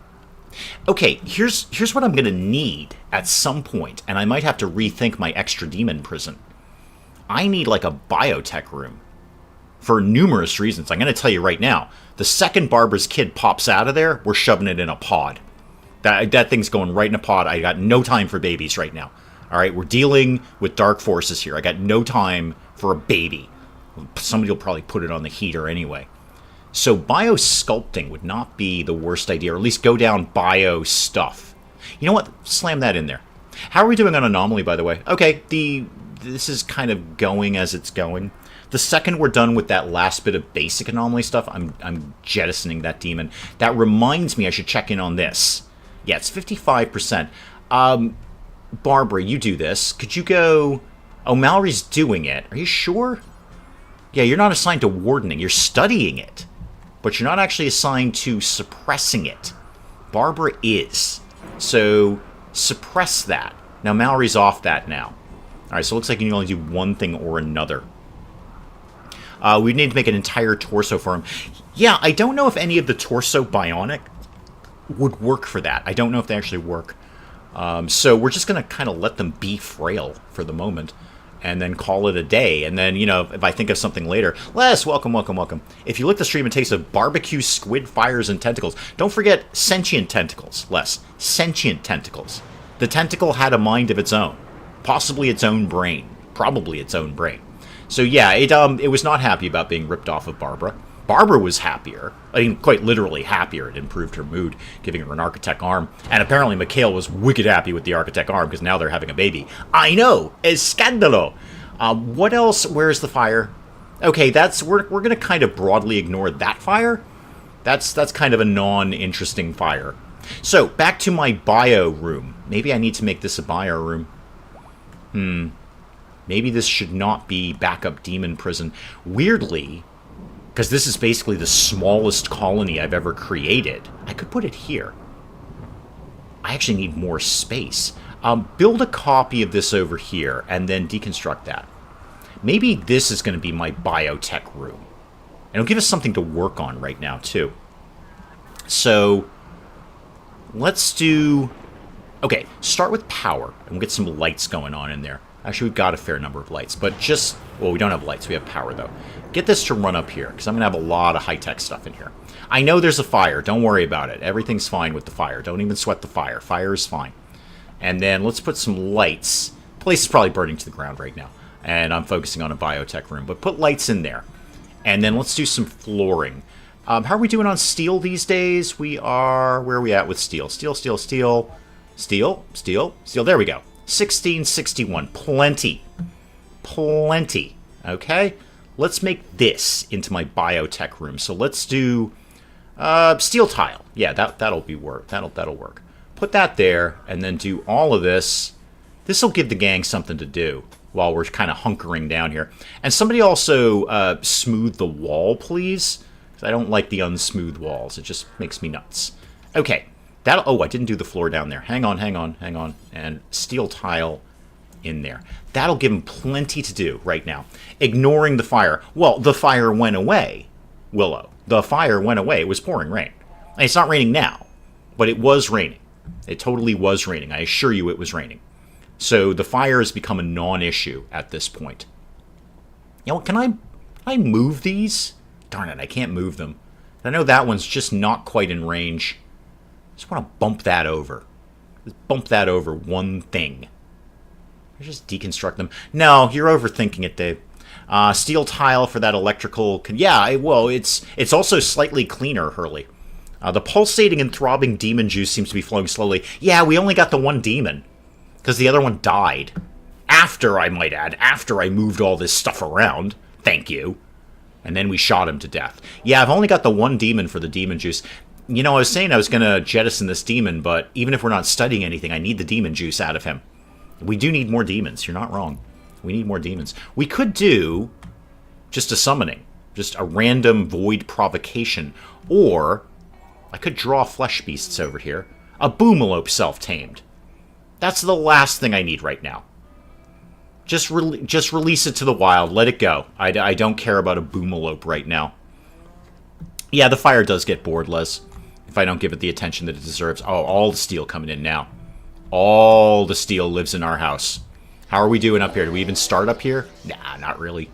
Okay, here's what I'm going to need at some point, and I might have to rethink my extra demon prison. I need like a biotech room for numerous reasons. I'm going to tell you right now. The second Barbara's kid pops out of there, we're shoving it in a pod. That thing's going right in a pod. I got no time for babies right now. All right, we're dealing with dark forces here. I got no time for a baby. Somebody will probably put it on the heater anyway. So biosculpting would not be the worst idea, or at least go down bio stuff. You know what? Slam that in there. How are we doing on Anomaly, by the way? Okay, the this is kind of going as it's going. The second we're done with that last bit of basic anomaly stuff, I'm jettisoning that demon. That reminds me I should check in on this. Yeah, it's 55%. Barbara, you do this. Could you go... Oh, Mallory's doing it. Are you sure? Yeah, you're not assigned to wardening. You're studying it. But you're not actually assigned to suppressing it. Barbara is. So, suppress that. Now, Mallory's off that now. Alright, so it looks like you can only do one thing or another. We need to make an entire torso for him. Yeah, I don't know if any of the torso bionic would work for that. I don't know if they actually work. So we're just going to kind of let them be frail for the moment. And then call it a day. And then, you know, if I think of something later. Les, welcome, welcome, welcome. If you look the stream and taste of barbecue, squid, fires, and tentacles. Don't forget sentient tentacles, Les. Sentient tentacles. The tentacle had a mind of its own. Possibly its own brain. Probably its own brain. So yeah, it was not happy about being ripped off of Barbara. Barbara was happier. I mean, quite literally happier. It improved her mood, giving her an architect arm. And apparently Mikhail was wicked happy with the architect arm, because now they're having a baby. I know! Escandalo! What else? Where's the fire? Okay, we're going to kind of broadly ignore that fire. That's kind of a non-interesting fire. So, back to my bio room. Maybe I need to make this a bio room. Maybe this should not be backup demon prison. Weirdly... because this is basically the smallest colony I've ever created. I could put it here. I actually need more space. Build a copy of this over here, and then deconstruct that. Maybe this is going to be my biotech room. And it'll give us something to work on right now, too. So, let's do... Okay, start with power, and we'll get some lights going on in there. Actually, we've got a fair number of lights, but just... Well, we don't have lights. We have power, though. Get this to run up here, because I'm going to have a lot of high-tech stuff in here. I know there's a fire. Don't worry about it. Everything's fine with the fire. Don't even sweat the fire. Fire is fine. And then let's put some lights. The place is probably burning to the ground right now, and I'm focusing on a biotech room. But put lights in there. And then let's do some flooring. How are we doing on steel these days? We are... Where are we at with steel? Steel, steel, steel. Steel, steel, steel. There we go. 1661. Plenty. Plenty. Okay? Let's make this into my biotech room. So let's do steel tile. Yeah, that'll work. That'll work. Put that there, and then do all of this. This will give the gang something to do while we're kind of hunkering down here. And somebody also smooth the wall, please. Because I don't like the unsmooth walls. It just makes me nuts. Okay. Oh, I didn't do the floor down there. Hang on, hang on, hang on. And steel tile in there. That'll give him plenty to do right now. Ignoring the fire. Well, the fire went away, Willow. The fire went away. It was pouring rain. And it's not raining now, but it was raining. It totally was raining. I assure you it was raining. So the fire has become a non-issue at this point. You know, can I move these? Darn it, I can't move them. I know that one's just not quite in range. I just want to bump that over. Just bump that over one thing. I just deconstruct them. No, you're overthinking it, Dave. Steel tile for that electrical... Yeah, well, it's also slightly cleaner, Hurley. The pulsating and throbbing demon juice seems to be flowing slowly. Yeah, we only got the one demon. Because the other one died. After, I might add. After I moved all this stuff around. Thank you. And then we shot him to death. Yeah, I've only got the one demon for the demon juice. You know, I was saying I was going to jettison this demon, but even if we're not studying anything, I need the demon juice out of him. We do need more demons. You're not wrong. We need more demons. We could do just a summoning. Just a random void provocation. Or I could draw flesh beasts over here. A boomalope self-tamed. That's the last thing I need right now. Just release it to the wild. Let it go. I don't care about a boomalope right now. Yeah, the fire does get bored, Les. If I don't give it the attention that it deserves. Oh, all the steel coming in now. All the steel lives in our house. How are we doing up here? Do we even start up here? Nah, not really.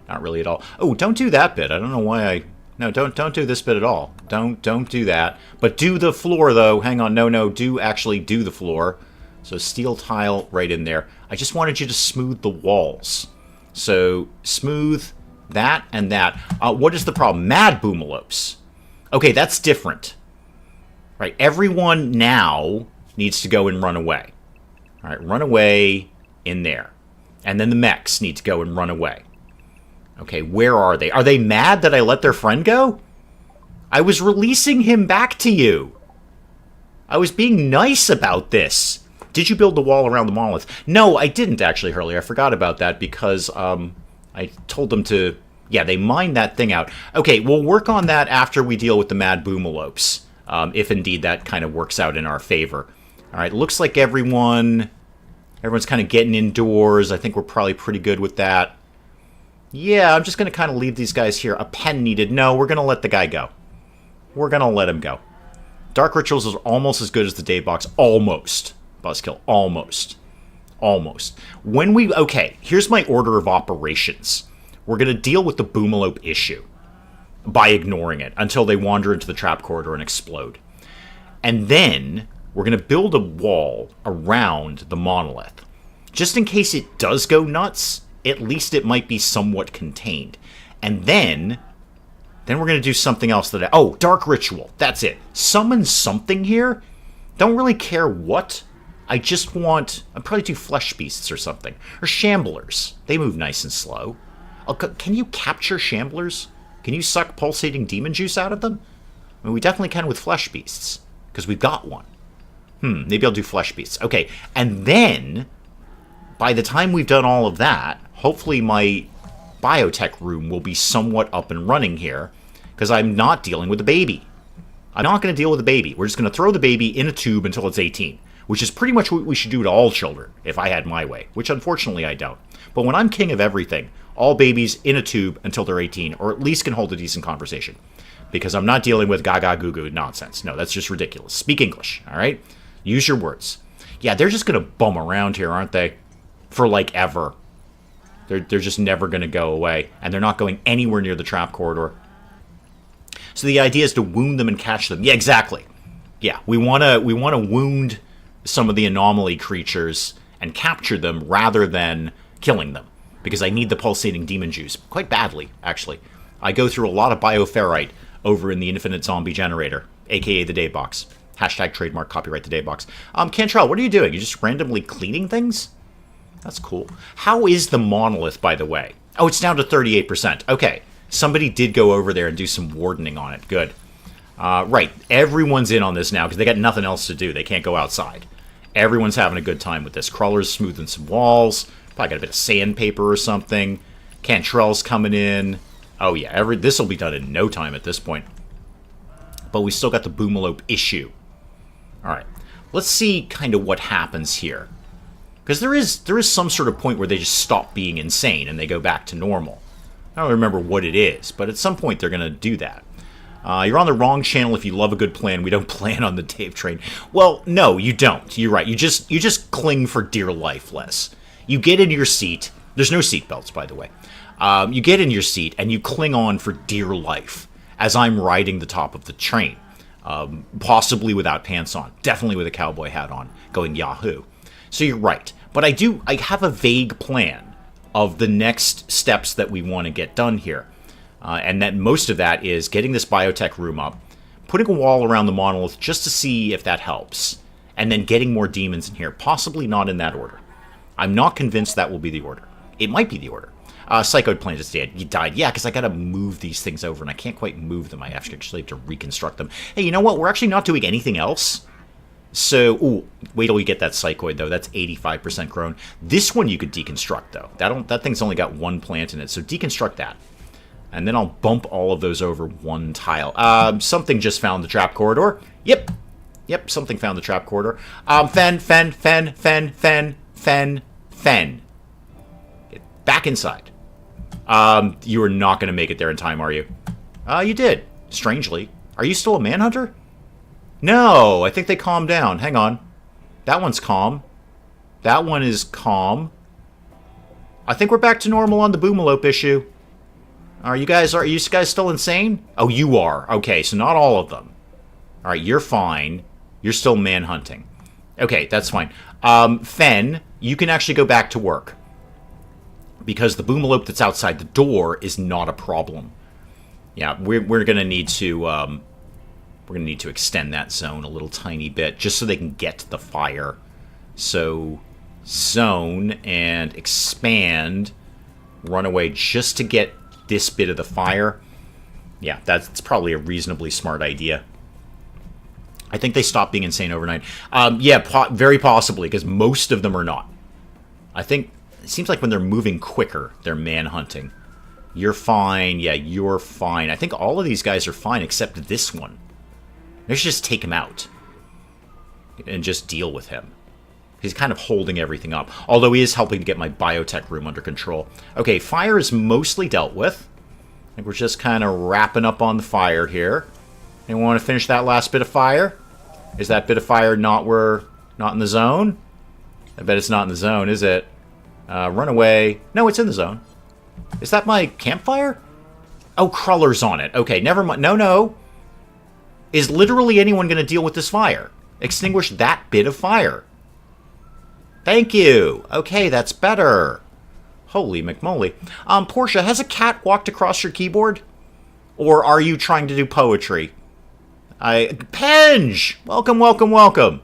Not really at all. Oh, don't do that bit. I don't know why I... No, don't do this bit at all. Don't do that. But do the floor, though. Hang on. No. Do actually do the floor. So steel tile right in there. I just wanted you to smooth the walls. So smooth that and that. What is the problem? Mad boomalopes. Okay, that's different. Right, everyone now needs to go and run away. All right, run away in there. And then the mechs need to go and run away. Okay, where are they? Are they mad that I let their friend go? I was releasing him back to you. I was being nice about this. Did you build the wall around the monolith? No, I didn't actually, Hurley. I forgot about that because I told them to... Yeah, they mined that thing out. Okay, we'll work on that after we deal with the mad boomalopes. If indeed that kind of works out in our favor. All right, looks like everyone's kind of getting indoors. I think we're probably pretty good with that. Yeah, I'm just going to kind of leave these guys here. A pen needed. No, we're going to let the guy go. We're going to let him go. Dark Rituals is almost as good as the day box. Almost. Buzzkill. Almost. Almost. Okay, here's my order of operations. We're going to deal with the boomalope issue by ignoring it until they wander into the trap corridor and explode. And then we're going to build a wall around the monolith. Just in case it does go nuts, at least it might be somewhat contained. And then we're going to do something else that... Oh, Dark Ritual. That's it. Summon something here. Don't really care what. I just want... I'd probably do Flesh Beasts or something. Or Shamblers. They move nice and slow. Can you capture Shamblers? Can you suck pulsating demon juice out of them? I mean, we definitely can with Flesh Beasts. Because we've got one. Maybe I'll do Flesh Beasts. Okay, and then... By the time we've done all of that, hopefully my biotech room will be somewhat up and running here, because I'm not dealing with the baby. I'm not going to deal with the baby. We're just going to throw the baby in a tube until it's 18, which is pretty much what we should do to all children, if I had my way, which unfortunately I don't. But when I'm king of everything, all babies in a tube until they're 18, or at least can hold a decent conversation, because I'm not dealing with gaga goo goo nonsense. No, that's just ridiculous. Speak English, all right? Use your words. Yeah, they're just going to bum around here, aren't they? For, like, ever. They're just never going to go away. And they're not going anywhere near the trap corridor. So the idea is to wound them and catch them. Yeah, exactly. Yeah, we want to wound some of the anomaly creatures and capture them rather than killing them. Because I need the pulsating demon juice. Quite badly, actually. I go through a lot of bioferrite over in the Infinite Zombie Generator, a.k.a. the Day Box. Hashtag trademark, copyright the Day Box. Cantrell, what are you doing? You just randomly cleaning things? That's cool. How is the monolith, by the way? Oh, it's down to 38%. Okay. Somebody did go over there and do some wardening on it. Good. Right. Everyone's in on this now because they got nothing else to do. They can't go outside. Everyone's having a good time with this. Crawler's smoothing some walls. Probably got a bit of sandpaper or something. Cantrell's coming in. Oh, yeah. This will be done in no time at this point. But we still got the boomalope issue. All right. Let's see kind of what happens here. Because there is some sort of point where they just stop being insane and they go back to normal. I don't remember what it is, but at some point they're going to do that. You're on the wrong channel if you love a good plan. We don't plan on the Dave train. Well, no, you don't. You're right. You just cling for dear life, Les. You get in your seat. There's no seat belts, by the way. You get in your seat and you cling on for dear life as I'm riding the top of the train. Possibly without pants on. Definitely with a cowboy hat on, going Yahoo. So you're right. But I have a vague plan of the next steps that we want to get done here. And that most of that is getting this biotech room up, putting a wall around the monolith just to see if that helps, and then getting more demons in here, possibly not in that order. I'm not convinced that will be the order. It might be the order. Psychoed Planet is dead. He died. Yeah, because I got to move these things over, and I can't quite move them. I actually have to reconstruct them. Hey, you know what? We're actually not doing anything else. So, ooh, wait till we get that Psychoid, though. That's 85% grown. This one you could deconstruct, though. That thing's only got one plant in it, so deconstruct that. And then I'll bump all of those over one tile. Something just found the trap corridor. Yep, something found the trap corridor. Fen. Get back inside. You are not going to make it there in time, are you? You did, strangely. Are you still a manhunter? No, I think they calmed down. Hang on. That one's calm. That one is calm. I think we're back to normal on the boomalope issue. Are you guys still insane? Oh, you are. Okay, so not all of them. All right, you're fine. You're still manhunting. Okay, that's fine. Fen, you can actually go back to work. Because the boomalope that's outside the door is not a problem. Yeah, we're going to need to... we're going to need to extend that zone a little tiny bit, just so they can get to the fire. So, zone and expand runaway just to get this bit of the fire. Yeah, that's probably a reasonably smart idea. I think they stopped being insane overnight. Yeah, very possibly, because most of them are not. I think it seems like when they're moving quicker, they're manhunting. You're fine. Yeah, you're fine. I think all of these guys are fine except this one. Let's just take him out and just deal with him. He's kind of holding everything up, although he is helping to get my biotech room under control. Okay, fire is mostly dealt with. I think we're just kind of wrapping up on the fire here. Anyone want to finish that last bit of fire? Is that bit of fire not in the zone? I bet it's not in the zone, is it? Run away. No, it's in the zone. Is that my campfire? Oh, crawlers on it. Okay, never mind. No. Is literally anyone going to deal with this fire? Extinguish that bit of fire. Thank you. Okay, that's better. Holy McMoly. Portia, has a cat walked across your keyboard? Or are you trying to do poetry? Penge! Welcome.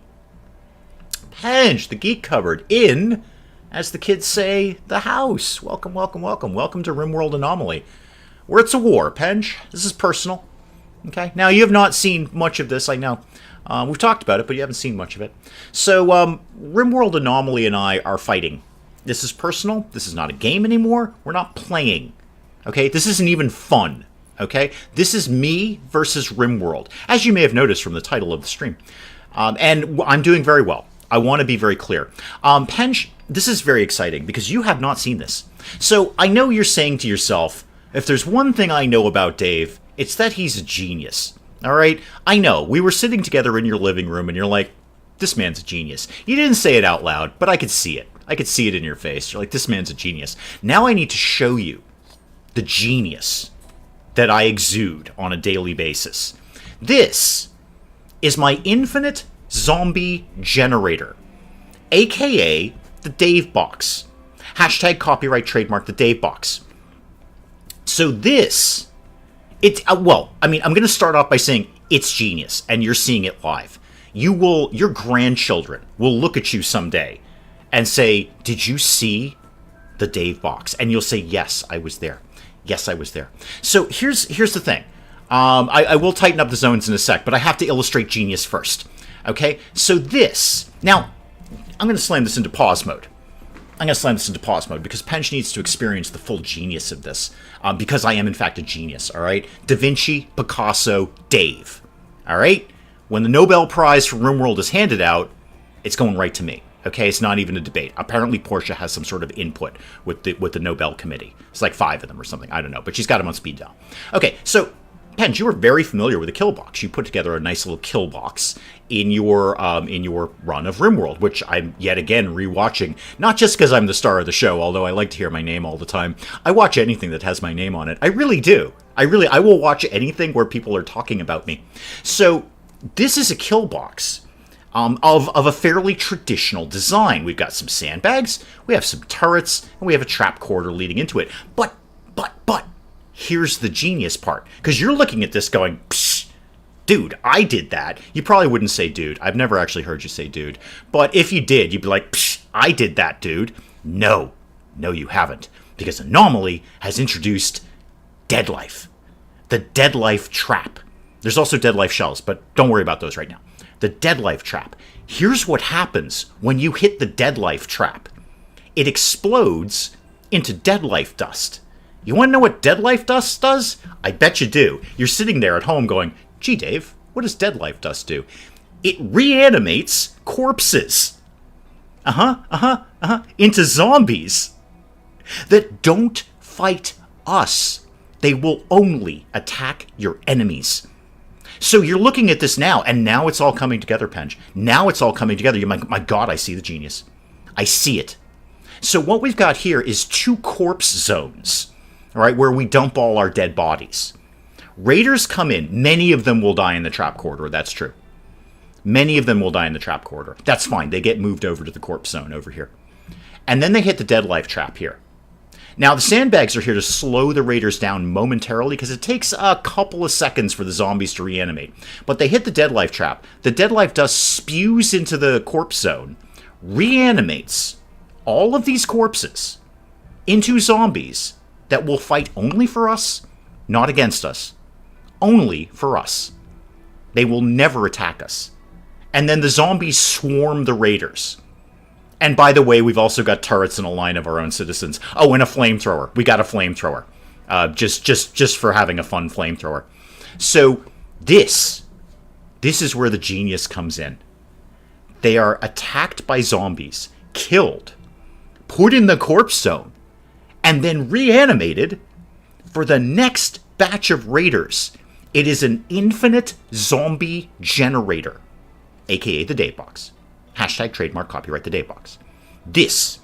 Penge, the Geek Cupboard, in, as the kids say, the house. Welcome. Welcome to RimWorld Anomaly. Where it's a war, Penge. This is personal. Okay? Now, you have not seen much of this, I know. We've talked about it, but you haven't seen much of it. So, RimWorld Anomaly and I are fighting. This is personal. This is not a game anymore. We're not playing. Okay? This isn't even fun. Okay? This is me versus RimWorld, as you may have noticed from the title of the stream. And I'm doing very well. I want to be very clear. Penge, this is very exciting because you have not seen this. So, I know you're saying to yourself, if there's one thing I know about Dave, it's that he's a genius. All right? I know. We were sitting together in your living room and you're like, this man's a genius. You didn't say it out loud, but I could see it. I could see it in your face. You're like, this man's a genius. Now I need to show you the genius that I exude on a daily basis. This is my infinite zombie generator, aka the Dave box. Hashtag copyright trademark the Dave box. So this... I'm going to start off by saying it's genius, and you're seeing it live. Your grandchildren will look at you someday and say, did you see the Dave box? And you'll say, yes, I was there. Yes, I was there. So here's the thing. I will tighten up the zones in a sec, but I have to illustrate genius first. Okay? So this. Now, I'm going to slam this into pause mode. Because Penge needs to experience the full genius of this. Because I am, in fact, a genius, all right? Da Vinci, Picasso, Dave, all right? When the Nobel Prize for RimWorld is handed out, it's going right to me, okay? It's not even a debate. Apparently, Portia has some sort of input with the Nobel Committee. It's like 5 of them or something. I don't know, but she's got them on speed dial. Okay, so, Penge, you were very familiar with the kill box. You put together a nice little kill box in your run of RimWorld, which I'm yet again rewatching. Not just because I'm the star of the show, although I like to hear my name all the time. I watch anything that has my name on it. I really do. I will watch anything where people are talking about me. So this is a kill box of a fairly traditional design. We've got some sandbags, we have some turrets, and we have a trap corridor leading into it. But here's the genius part. Because you're looking at this going, psh, dude, I did that. You probably wouldn't say dude. I've never actually heard you say dude. But if you did, you'd be like, psh, I did that, dude. No, you haven't. Because Anomaly has introduced Dead Life. The Dead Life trap. There's also Dead Life shells, but don't worry about those right now. The Dead Life trap. Here's what happens when you hit the Dead Life trap. It explodes into Dead Life dust. You want to know what Dead Life dust does? I bet you do. You're sitting there at home going, gee, Dave, what does Dead Life dust do? It reanimates corpses. Into zombies that don't fight us. They will only attack your enemies. So you're looking at this now, and now it's all coming together, Penge. Now it's all coming together. You're like, my God, I see the genius. I see it. So what we've got here is 2 corpse zones. All right, where we dump all our dead bodies. Raiders come in. Many of them will die in the trap corridor. That's true. Many of them will die in the trap corridor. That's fine. They get moved over to the corpse zone over here. And then they hit the Dead Life trap here. Now, the sandbags are here to slow the raiders down momentarily because it takes a couple of seconds for the zombies to reanimate. But they hit the Dead Life trap. The Dead Life dust spews into the corpse zone, reanimates all of these corpses into zombies that will fight only for us, not against us. Only for us. They will never attack us. And then the zombies swarm the raiders. And by the way, we've also got turrets and a line of our own citizens. Oh, and a flamethrower. We got a flamethrower. Just for having a fun flamethrower. So this is where the genius comes in. They are attacked by zombies, killed, put in the corpse zone, and then reanimated for the next batch of raiders. It is an infinite zombie generator, aka the Davebox. Hashtag trademark copyright the Davebox. This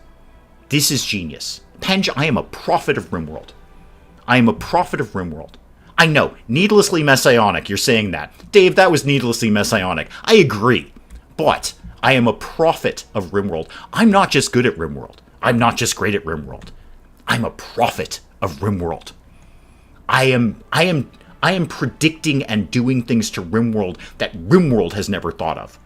is genius. Penge, I am a prophet of RimWorld. I am a prophet of RimWorld. I know, needlessly messianic, you're saying that. Dave, that was needlessly messianic. I agree. But I am a prophet of RimWorld. I'm not just good at RimWorld. I'm not just great at RimWorld. I'm a prophet of RimWorld. I am predicting and doing things to RimWorld that RimWorld has never thought of.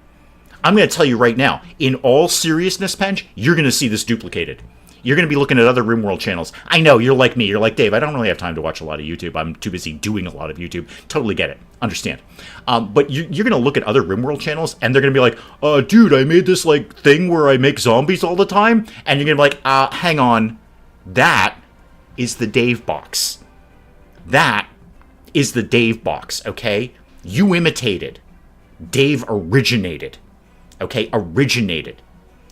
I'm going to tell you right now, in all seriousness, Penge, you're going to see this duplicated. You're going to be looking at other RimWorld channels. I know, you're like me. You're like, Dave, I don't really have time to watch a lot of YouTube. I'm too busy doing a lot of YouTube. Totally get it. Understand. But you're going to look at other RimWorld channels, and they're going to be like, dude, I made this like thing where I make zombies all the time. And you're going to be like, hang on. That is the Davebox. That is the Davebox, okay? You imitated. Dave originated. Okay? Originated.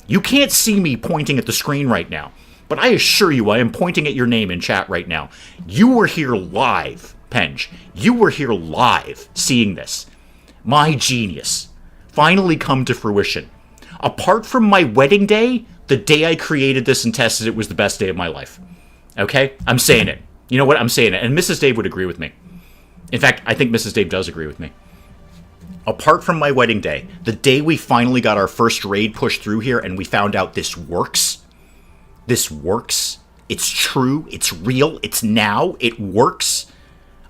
You can't see me pointing at the screen right now, but I assure you I am pointing at your name in chat right now. You were here live, Penge. You were here live seeing this. My genius finally come to fruition. Apart from my wedding day, the day I created this and tested it was the best day of my life. Okay? I'm saying it. You know what? I'm saying it. And Mrs. Dave would agree with me. In fact, I think Mrs. Dave does agree with me. Apart from my wedding day, the day we finally got our first raid pushed through here and we found out this works, it's true, it's real, it's now, it works.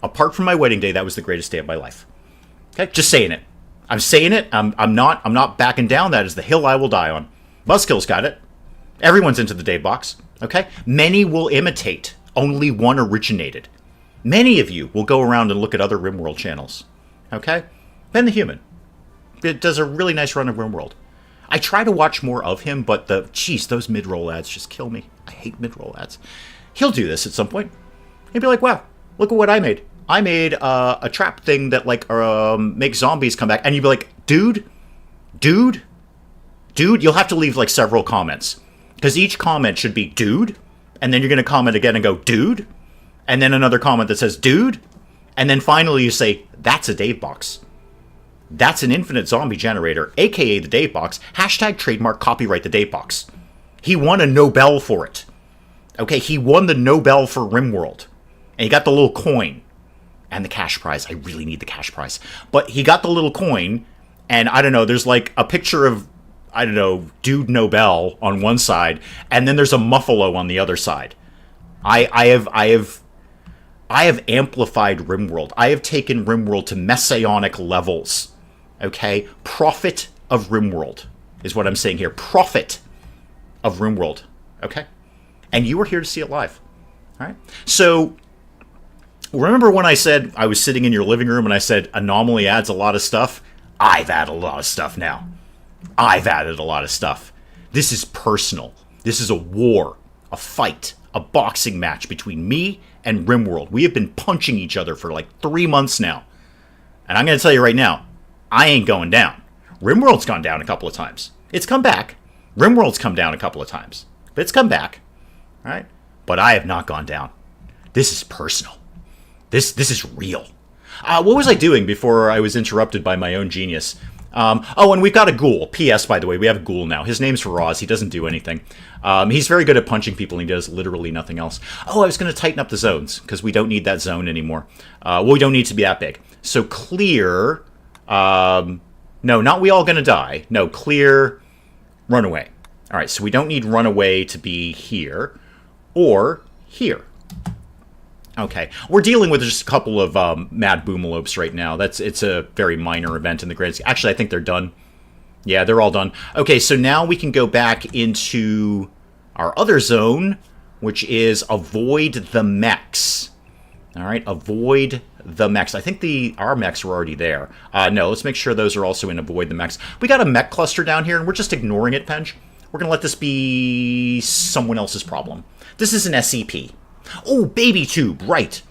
Apart from my wedding day, that was the greatest day of my life. Okay, just saying it. I'm saying it, I'm not backing down, that is the hill I will die on. Buzzkill's got it. Everyone's into the Davebox, okay? Many will imitate, only one originated. Many of you will go around and look at other RimWorld channels, okay? Ben the Human. It does a really nice run of RimWorld. I try to watch more of him, but those mid-roll ads just kill me. I hate mid-roll ads. He'll do this at some point. He'll be like, wow, look at what I made. I made a trap thing that, like, makes zombies come back. And you'd be like, dude, you'll have to leave, like, several comments. Because each comment should be, dude, and then you're going to comment again and go, dude, and then another comment that says, dude, and then finally you say, that's a Davebox. That's an infinite zombie generator, aka the Davebox. Hashtag trademark copyright the Davebox. He won a Nobel for it. Okay, he won the Nobel for RimWorld. And he got the little coin. And the cash prize. I really need the cash prize. But he got the little coin, and I don't know, there's like a picture of, I don't know, Dude Nobel on one side, and then there's a Muffalo on the other side. I have amplified RimWorld. I have taken RimWorld to messianic levels. Okay? Prophet of RimWorld is what I'm saying here. Prophet of RimWorld. Okay? And you were here to see it live. All right? So, remember when I said I was sitting in your living room and I said Anomaly adds a lot of stuff? I've added a lot of stuff now. I've added a lot of stuff. This is personal. This is a war, a fight, a boxing match between me and RimWorld. We have been punching each other for like 3 months now. And I'm going to tell you right now, I ain't going down. RimWorld's gone down a couple of times. It's come back. RimWorld's come down a couple of times. But it's come back. All right? But I have not gone down. This is personal. This is real. What was I doing before I was interrupted by my own genius? Oh, and we've got a ghoul. P.S., by the way, we have a ghoul now. His name's Faraz. He doesn't do anything. He's very good at punching people, and he does literally nothing else. Oh, I was going to tighten up the zones, because we don't need that zone anymore. Well, we don't need to be that big. So clear... no, not we all gonna die. No, clear runaway. All right, so we don't need runaway to be here or here. Okay, we're dealing with just a couple of mad boomalopes right now. It's a very minor event in the grand. Actually, I think they're done. Yeah, they're all done. Okay, so now we can go back into our other zone, which is avoid the mechs. All right, avoid the mechs. I think our mechs were already there. No, let's make sure those are also in avoid the mechs. We got a mech cluster down here, and we're just ignoring it, Penge. We're going to let this be someone else's problem. This is an SCP. Oh, baby tube. Right.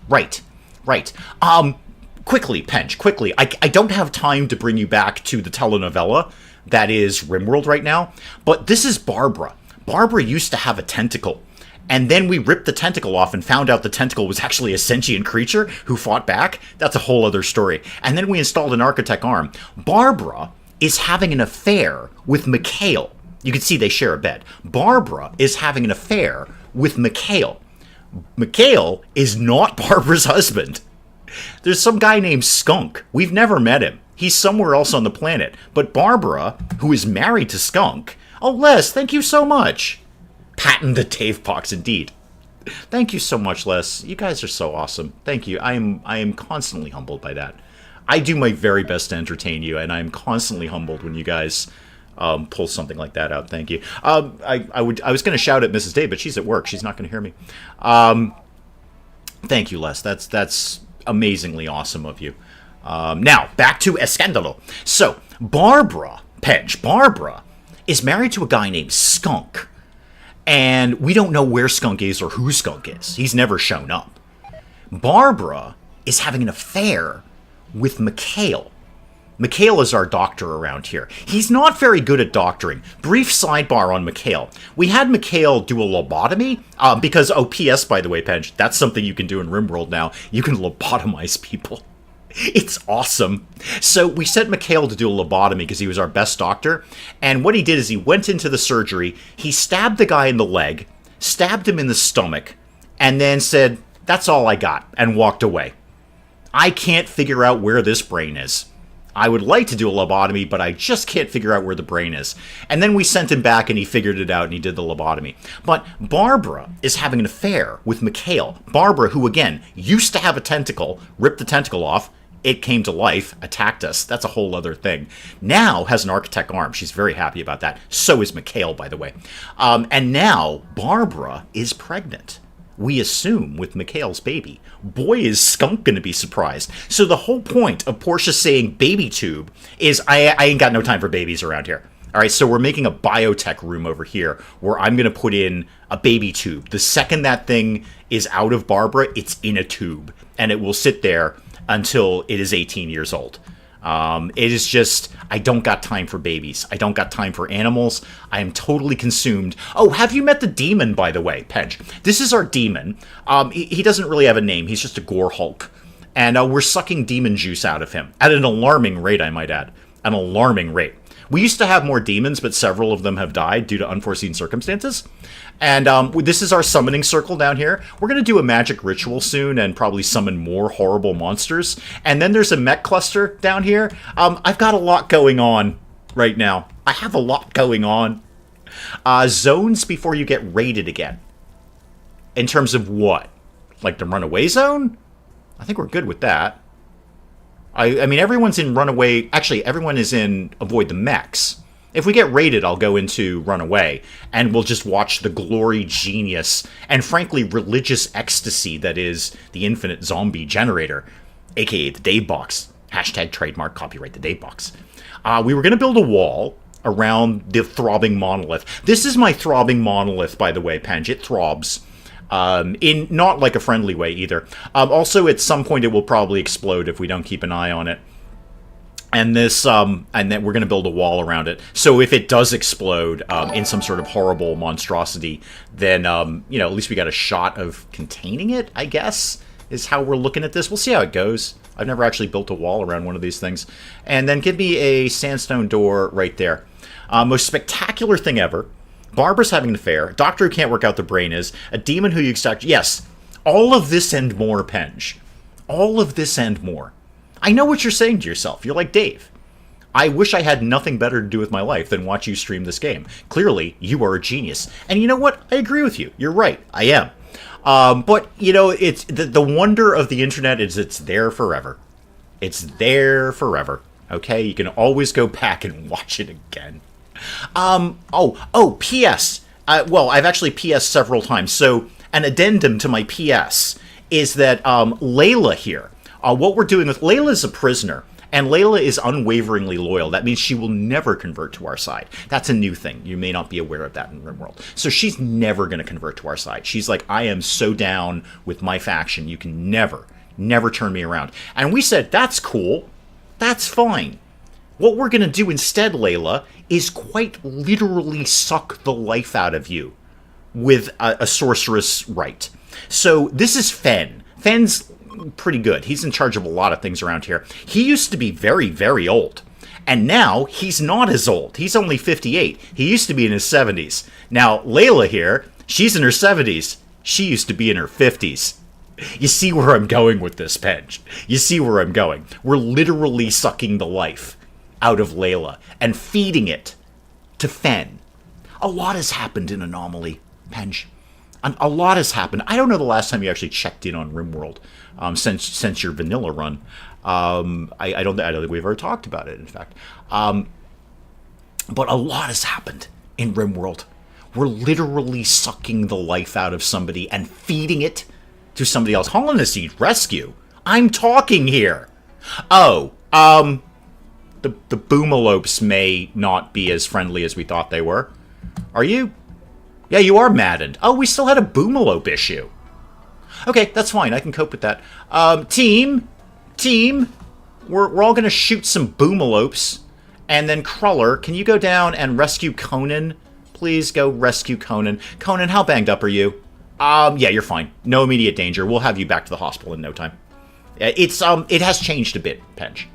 Quickly, Penge, quickly. I don't have time to bring you back to the telenovela that is RimWorld right now, but this is Barbara. Barbara used to have a tentacle, and then we ripped the tentacle off and found out the tentacle was actually a sentient creature who fought back. That's a whole other story. And then we installed an architect arm. Barbara is having an affair with Mikhail. You can see they share a bed. Barbara is having an affair with Mikhail. Mikhail is not Barbara's husband. There's some guy named Skunk. We've never met him. He's somewhere else on the planet. But Barbara, who is married to Skunk... Oh, Les, thank you so much. Patent the Dave box, indeed. Thank you so much, Les. You guys are so awesome. Thank you. I am constantly humbled by that. I do my very best to entertain you, and I am constantly humbled when you guys pull something like that out. Thank you. I was going to shout at Mrs. Dave, but she's at work. She's not going to hear me. Thank you, Les. That's amazingly awesome of you. Now, back to Escandalo. So, Barbara is married to a guy named Skunk. And we don't know where Skunk is or who Skunk is. He's never shown up. Barbara is having an affair with Mikhail. Mikhail is our doctor around here. He's not very good at doctoring. Brief sidebar on Mikhail. We had Mikhail do a lobotomy, because, P.S., by the way, Penge, that's something you can do in RimWorld now. You can lobotomize people. It's awesome. So we sent Mikhail to do a lobotomy because he was our best doctor. And what he did is he went into the surgery, he stabbed the guy in the leg, stabbed him in the stomach, and then said, "That's all I got," and walked away. I can't figure out where this brain is. I would like to do a lobotomy, but I just can't figure out where the brain is. And then we sent him back and he figured it out and he did the lobotomy. But Barbara is having an affair with Mikhail. Barbara, who again used to have a tentacle, ripped the tentacle off, it came to life, attacked us. That's a whole other thing. Now has an architect arm. She's very happy about that. So is Mikhail, by the way. And now Barbara is pregnant. We assume with Mikhail's baby. Boy, is Skunk going to be surprised. So the whole point of Portia saying baby tube is I ain't got no time for babies around here. All right, so we're making a biotech room over here where I'm going to put in a baby tube. The second that thing is out of Barbara, it's in a tube. And it will sit there until it is 18 years old. It is just, I don't got time for babies. I don't got time for animals. I am totally consumed. Oh, have you met the demon, by the way, Penge? This is our demon. He doesn't really have a name. He's just a gore hulk. And we're sucking demon juice out of him. At an alarming rate, I might add. An alarming rate. We used to have more demons, but several of them have died due to unforeseen circumstances. And this is our summoning circle down here. We're going to do a magic ritual soon and probably summon more horrible monsters. And then there's a mech cluster down here. I've got a lot going on right now. I have a lot going on. Zones before you get raided again. In terms of what? Like the runaway zone? I think we're good with that. I mean, everyone's in runaway. Actually, everyone is in avoid the mechs. If we get raided, I'll go into runaway, and we'll just watch the glory, genius, and frankly, religious ecstasy that is the infinite zombie generator, aka the Dave box. Hashtag trademark, copyright the Dave box. We were going to build a wall around the throbbing monolith. This is my throbbing monolith, by the way, Penge. It throbs. In not like a friendly way either. Also, at some point, it will probably explode if we don't keep an eye on it. And this, and then we're going to build a wall around it. So if it does explode in some sort of horrible monstrosity, then you know, at least we got a shot of containing it, I guess, is how we're looking at this. We'll see how it goes. I've never actually built a wall around one of these things. And then give me a sandstone door right there. Most spectacular thing ever. Barbara's having an affair. A doctor who can't work out the brain is. A demon who you expect. Yes, all of this and more, Penge. All of this and more. I know what you're saying to yourself. You're like, Dave, I wish I had nothing better to do with my life than watch you stream this game. Clearly, you are a genius. And you know what? I agree with you. You're right. I am. But, you know, it's the wonder of the internet is it's there forever. It's there forever. Okay? You can always go back and watch it again. P.S. Well, I've actually PS several times. So an addendum to my PS is that Layla here, what we're doing with Layla is a prisoner, and Layla is unwaveringly loyal. That means she will never convert to our side. That's a new thing. You may not be aware of that in RimWorld. So she's never going to convert to our side. She's like, I am so down with my faction. You can never turn me around. And we said, that's cool. That's fine. What we're going to do instead, Layla, is quite literally suck the life out of you with a sorceress rite. So this is Fen. Fen's pretty good. He's in charge of a lot of things around here. He used to be very, very old. And now he's not as old. He's only 58. He used to be in his 70s. Now, Layla here, she's in her 70s. She used to be in her 50s. You see where I'm going with this, Penge. You see where I'm going. We're literally sucking the life out of Layla and feeding it to Fen. A lot has happened in Anomaly, Penge. A lot has happened. I don't know the last time you actually checked in on RimWorld since your vanilla run. I don't think we've ever talked about it, in fact. But a lot has happened in RimWorld. We're literally sucking the life out of somebody and feeding it to somebody else. Colonist rescue. I'm talking here. Oh, the boomalopes may not be as friendly as we thought they were. Are you? Yeah, you are maddened. Oh, we still had a boomalope issue. Okay, that's fine. I can cope with that. Team, we're all gonna shoot some boomalopes, and then Cruller, can you go down and rescue Conan? Please go rescue Conan. Conan, how banged up are you? Yeah, you're fine. No immediate danger. We'll have you back to the hospital in no time. It has changed a bit, Penge.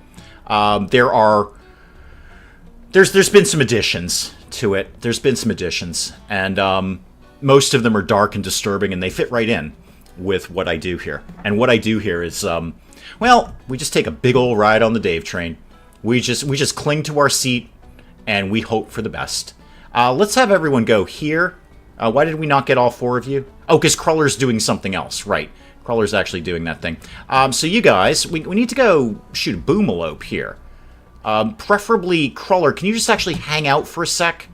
There's been some additions to it. There's been some additions, and most of them are dark and disturbing, and they fit right in with what I do here. And what I do here is, well, we just take a big old ride on the Dave train. We just cling to our seat, and we hope for the best. Let's have everyone go here. Why did we not get all four of you? Oh, because Cruller's doing something else. Right. Cruller's actually doing that thing. So you guys, we need to go shoot a boomalope here. Preferably, Cruller, can you just actually hang out for a sec?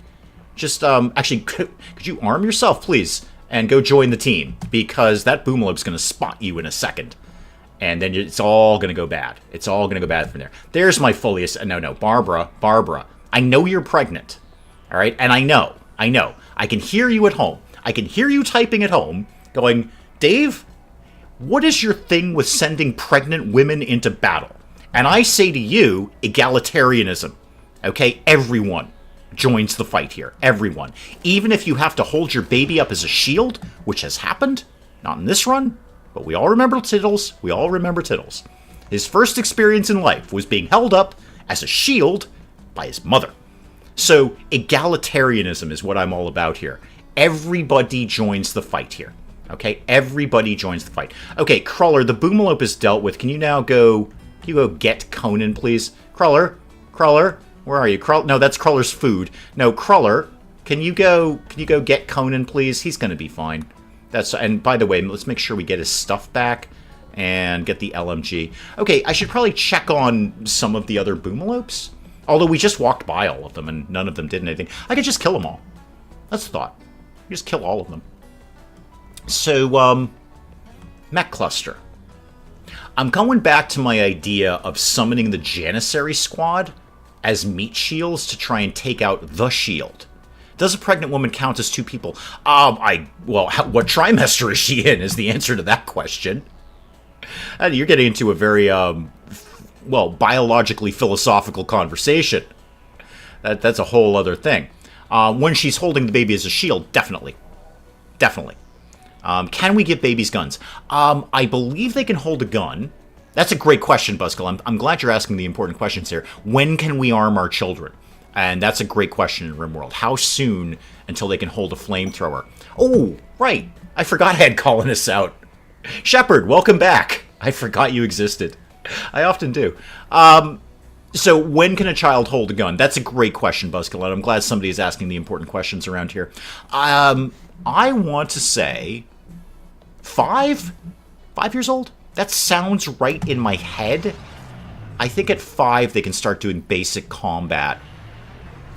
Just, actually, could you arm yourself, please, and go join the team? Because that boomalope's going to spot you in a second. And then it's all going to go bad. It's all going to go bad from there. There's my fulliest... No, Barbara, I know you're pregnant. All right? And I know. I can hear you at home. I can hear you typing at home, going, Dave, what is your thing with sending pregnant women into battle? And I say to you, egalitarianism. Okay? Everyone joins the fight here. Everyone. Even if you have to hold your baby up as a shield, which has happened. Not in this run, but we all remember Tittles. We all remember Tittles. His first experience in life was being held up as a shield by his mother. So, egalitarianism is what I'm all about here. Everybody joins the fight here. Okay? Everybody joins the fight. Okay, Cruller, the boomalope is dealt with. Can you now go... Can you go get Conan, please? Cruller, where are you? No, that's Cruller's food. No, Cruller, can you go get Conan, please? He's gonna be fine. And by the way, let's make sure we get his stuff back and get the LMG. Okay, I should probably check on some of the other boomalopes. Although we just walked by all of them and none of them did anything. I could just kill them all. That's the thought. Just kill all of them. So, mech cluster. I'm going back to my idea of summoning the Janissary squad as meat shields to try and take out the shield. Does a pregnant woman count as two people? Well, what trimester is she in is the answer to that question. You're getting into a very, biologically philosophical conversation. That's a whole other thing. When she's holding the baby as a shield, definitely. Can we give babies guns? I believe they can hold a gun. That's a great question, Buzzkill. I'm glad you're asking the important questions here. When can we arm our children? And that's a great question in RimWorld. How soon until they can hold a flamethrower? Oh, right. I forgot I had colonists out. Shepard, welcome back. I forgot you existed. I often do. So when can a child hold a gun? That's a great question, Buzzkill, and I'm glad somebody is asking the important questions around here. I want to say 5 years old? That sounds right in my head. I think at 5 they can start doing basic combat.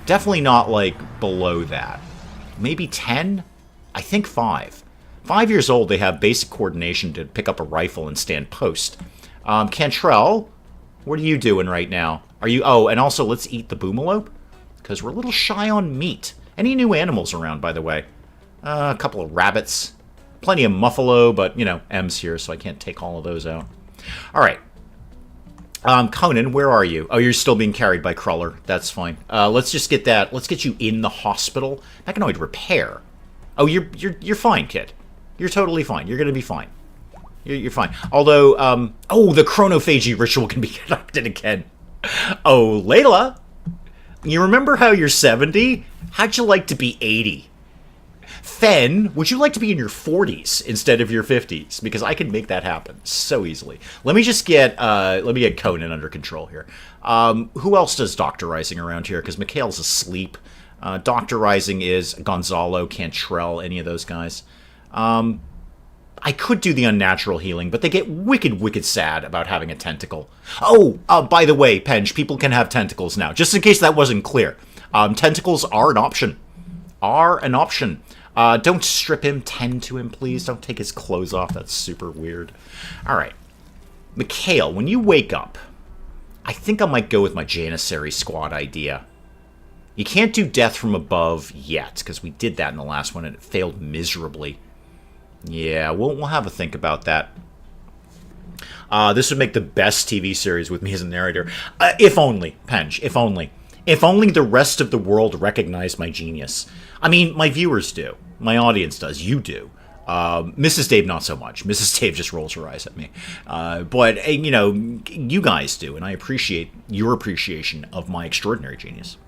Definitely not, like, below that. maybe 10? I think 5. 5 years old, they have basic coordination to pick up a rifle and stand post. Cantrell, what are you doing right now? Are you... Oh, and also, let's eat the boomalope, because we're a little shy on meat. Any new animals around, by the way? A couple of rabbits. Plenty of muffalo, but, you know, M's here, so I can't take all of those out. All right. Conan, where are you? Oh, you're still being carried by Cruller. That's fine. Let's just get that. Let's get you in the hospital. Mechanoid repair. Oh, you're fine, kid. You're totally fine. You're gonna be fine. You're fine. Although, oh, the chronophagy ritual can be conducted again. Oh, Layla, you remember how you're 70? How'd you like to be 80? Fen, would you like to be in your 40s instead of your 50s? Because I can make that happen so easily. Let me get Conan under control here. Who else does doctorizing around here? Because Mikhail's asleep. Doctorizing is Gonzalo, Cantrell, any of those guys. I could do the unnatural healing, but they get wicked sad about having a tentacle. Oh, by the way, Penge, people can have tentacles now. Just in case that wasn't clear. Tentacles are an option. Don't strip him, tend to him, please. Don't take his clothes off. That's super weird. All right. Mikhail, when you wake up, I think I might go with my Janissary squad idea. You can't do death from above yet, because we did that in the last one, and it failed miserably. Yeah, we'll have a think about that. This would make the best TV series with me as a narrator. If only, Penge, if only. If only the rest of the world recognized my genius. I mean, my viewers do. My audience does. You do. Mrs. Dave, not so much. Mrs. Dave just rolls her eyes at me. But, you know, you guys do, and I appreciate your appreciation of my extraordinary genius.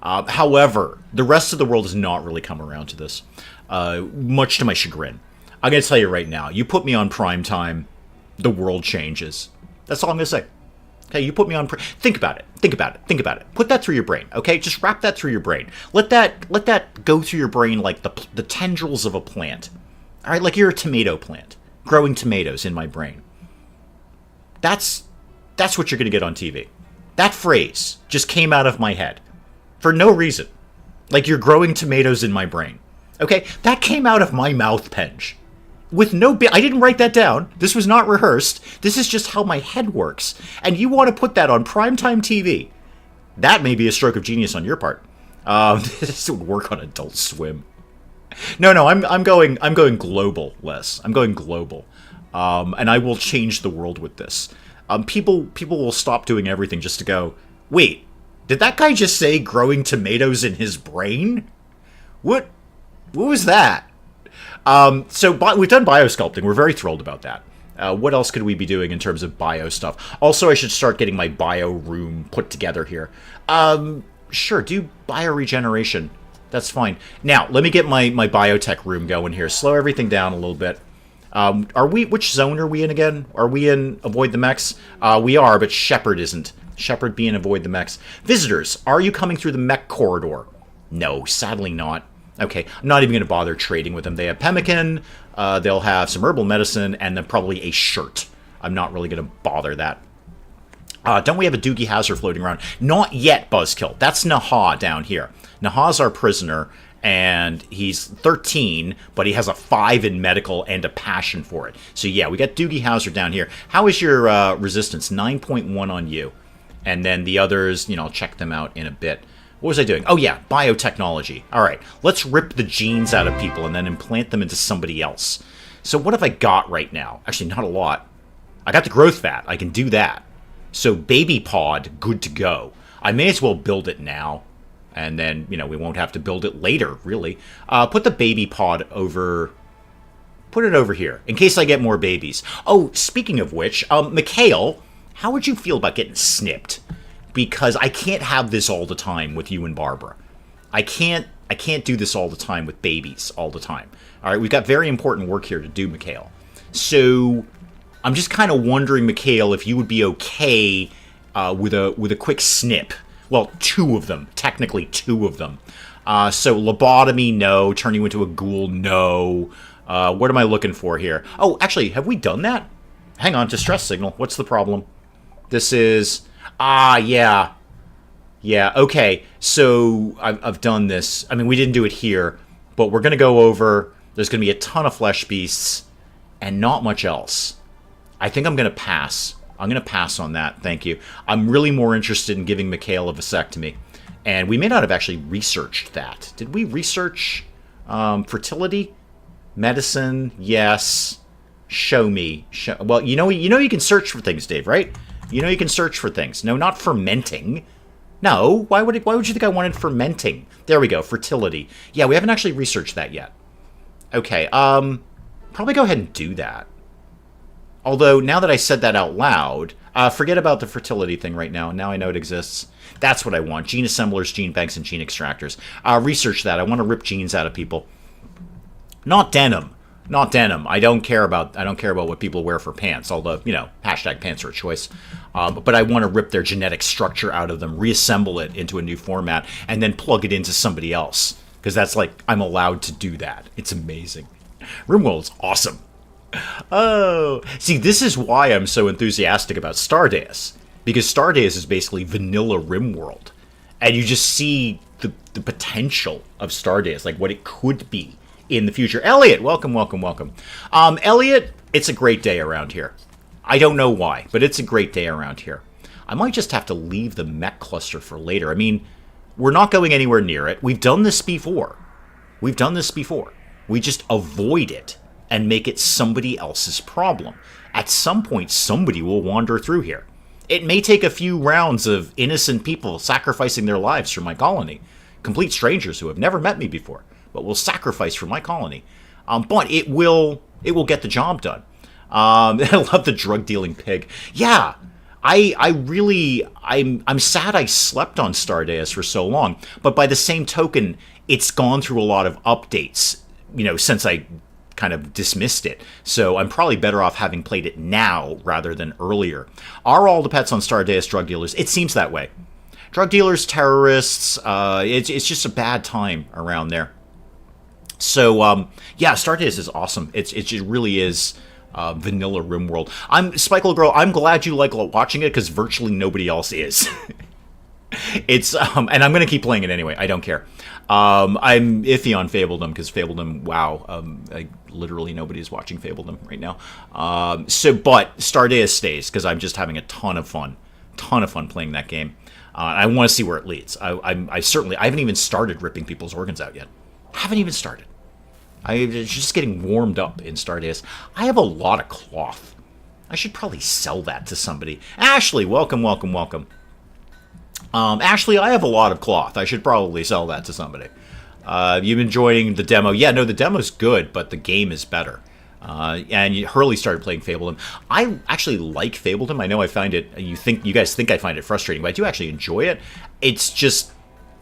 However, the rest of the world has not really come around to this, much to my chagrin. I'm going to tell you right now, you put me on prime time, the world changes. That's all I'm going to say. Okay, you put me on... Think about it. Think about it. Think about it. Put that through your brain, okay? Just wrap that through your brain. Let that go through your brain like the tendrils of a plant. All right, like you're a tomato plant. Growing tomatoes in my brain. That's what you're going to get on TV. That phrase just came out of my head. For no reason. Like you're growing tomatoes in my brain. Okay? That came out of my mouth, Penge. With no... I didn't write that down. This was not rehearsed. This is just how my head works. And you want to put that on primetime TV. That may be a stroke of genius on your part. This would work on Adult Swim. No, I'm going global, Les. I'm going global. And I will change the world with this. People will stop doing everything just to go, wait, did that guy just say growing tomatoes in his brain? What was that? So we've done biosculpting. We're very thrilled about that. What else could we be doing in terms of bio stuff? Also, I should start getting my bio room put together here. Sure, do bioregeneration. That's fine. Now, let me get my biotech room going here. Slow everything down a little bit. Which zone are we in again? Are we in Avoid the Mechs? We are, but Shepard isn't. Shepard be in Avoid the Mechs. Visitors, are you coming through the mech corridor? No, sadly not. Okay, I'm not even going to bother trading with them. They have pemmican, they'll have some herbal medicine, and then probably a shirt. I'm not really going to bother that. Don't we have a Doogie Howser floating around? Not yet, Buzzkill. That's Naha down here. Naha's our prisoner, and he's 13, but he has a 5 in medical and a passion for it. So yeah, we got Doogie Howser down here. How is your resistance? 9.1 on you. And then the others, I'll check them out in a bit. What was I doing? Oh yeah, biotechnology. All right, let's rip the genes out of people and then implant them into somebody else. So what have I got right now? Actually, not a lot. I got the growth fat. I can do that. So baby pod, good to go. I may as well build it now. And then, we won't have to build it later, really. Put the baby pod over... Put it over here, in case I get more babies. Oh, speaking of which, Mikhail, how would you feel about getting snipped? Because I can't have this all the time with you and Barbara. I can't do this all the time with babies all the time. All right, we've got very important work here to do, Mikhail. So I'm just kind of wondering, Mikhail, if you would be okay with a quick snip. Well, 2 of them. Technically 2 of them. So lobotomy, no. Turn you into a ghoul, no. What am I looking for here? Oh, actually, have we done that? Hang on, distress signal. What's the problem? This is... yeah. Yeah, okay. So I've done this. I mean, we didn't do it here, But we're going to go over... There's going to be a ton of flesh beasts and not much else. I think I'm going to pass. I'm going to pass on that, thank you. I'm really more interested in giving Mikhail a vasectomy. And we may not have actually researched that. Did we research fertility? Medicine? Yes. Show me. Well, you know you can search for things, Dave, right? You know you can search for things. No, not fermenting. No, why would you think I wanted fermenting? There we go, fertility. Yeah, we haven't actually researched that yet. Okay, probably go ahead and do that. Although, now that I said that out loud, forget about the fertility thing right now. Now I know it exists. That's what I want. Gene assemblers, gene banks, and gene extractors. Research that. I want to rip genes out of people. Not denim. Not denim. I don't care about what people wear for pants, although, hashtag pants are a choice. But I want to rip their genetic structure out of them, reassemble it into a new format, and then plug it into somebody else. Because that's like, I'm allowed to do that. It's amazing. RimWorld's awesome. Oh, see, this is why I'm so enthusiastic about Stardaze. Because Stardaze is basically vanilla RimWorld. And you just see the potential of Stardaze, like what it could be in the future. Elliot, welcome, welcome, welcome. Elliot, it's a great day around here. I don't know why, but it's a great day around here. I might just have to leave the mech cluster for later. I mean, we're not going anywhere near it. We've done this before. We've done this before. We just avoid it and make it somebody else's problem. At some point, somebody will wander through here. It may take a few rounds of innocent people sacrificing their lives for my colony. Complete strangers who have never met me before, but will sacrifice for my colony. But it will get the job done. I love the drug-dealing pig. Yeah, I'm sad I slept on Stardaze for so long, but by the same token, it's gone through a lot of updates, since I kind of dismissed it. So I'm probably better off having played it now rather than earlier. Are all the pets on Stardaze drug dealers? It seems that way. Drug dealers, terrorists, it's just a bad time around there. So, yeah, Stardaze is awesome. It really is vanilla RimWorld. Spikeable Girl, I'm glad you like watching it because virtually nobody else is. It's and I'm going to keep playing it anyway. I don't care. I'm iffy on Fabledom because Fabledom, wow, literally nobody is watching Fabledom right now. But Stardaze stays because I'm just having a ton of fun playing that game. I want to see where it leads. I haven't even started ripping people's organs out yet. Haven't even started. I'm just getting warmed up in Stardaze. I have a lot of cloth. I should probably sell that to somebody. Ashley, welcome, welcome, welcome. Ashley, I have a lot of cloth. I should probably sell that to somebody. You've been enjoying the demo. Yeah, no, the demo's good, but the game is better. And Hurley started playing Fabledom. I actually like Fabledom. I know I find it. You guys think I find it frustrating, but I do actually enjoy it. It's just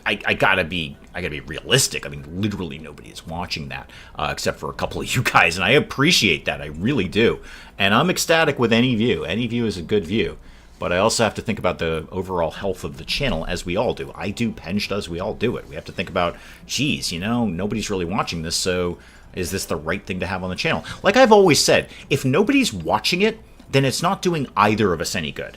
I gotta be realistic. I mean, literally nobody is watching that except for a couple of you guys, and I appreciate that. I really do. And I'm ecstatic with any view. Any view is a good view. But I also have to think about the overall health of the channel, as we all do. I do, Penge does, we all do it. We have to think about, geez, nobody's really watching this, so is this the right thing to have on the channel? Like I've always said, if nobody's watching it, then it's not doing either of us any good.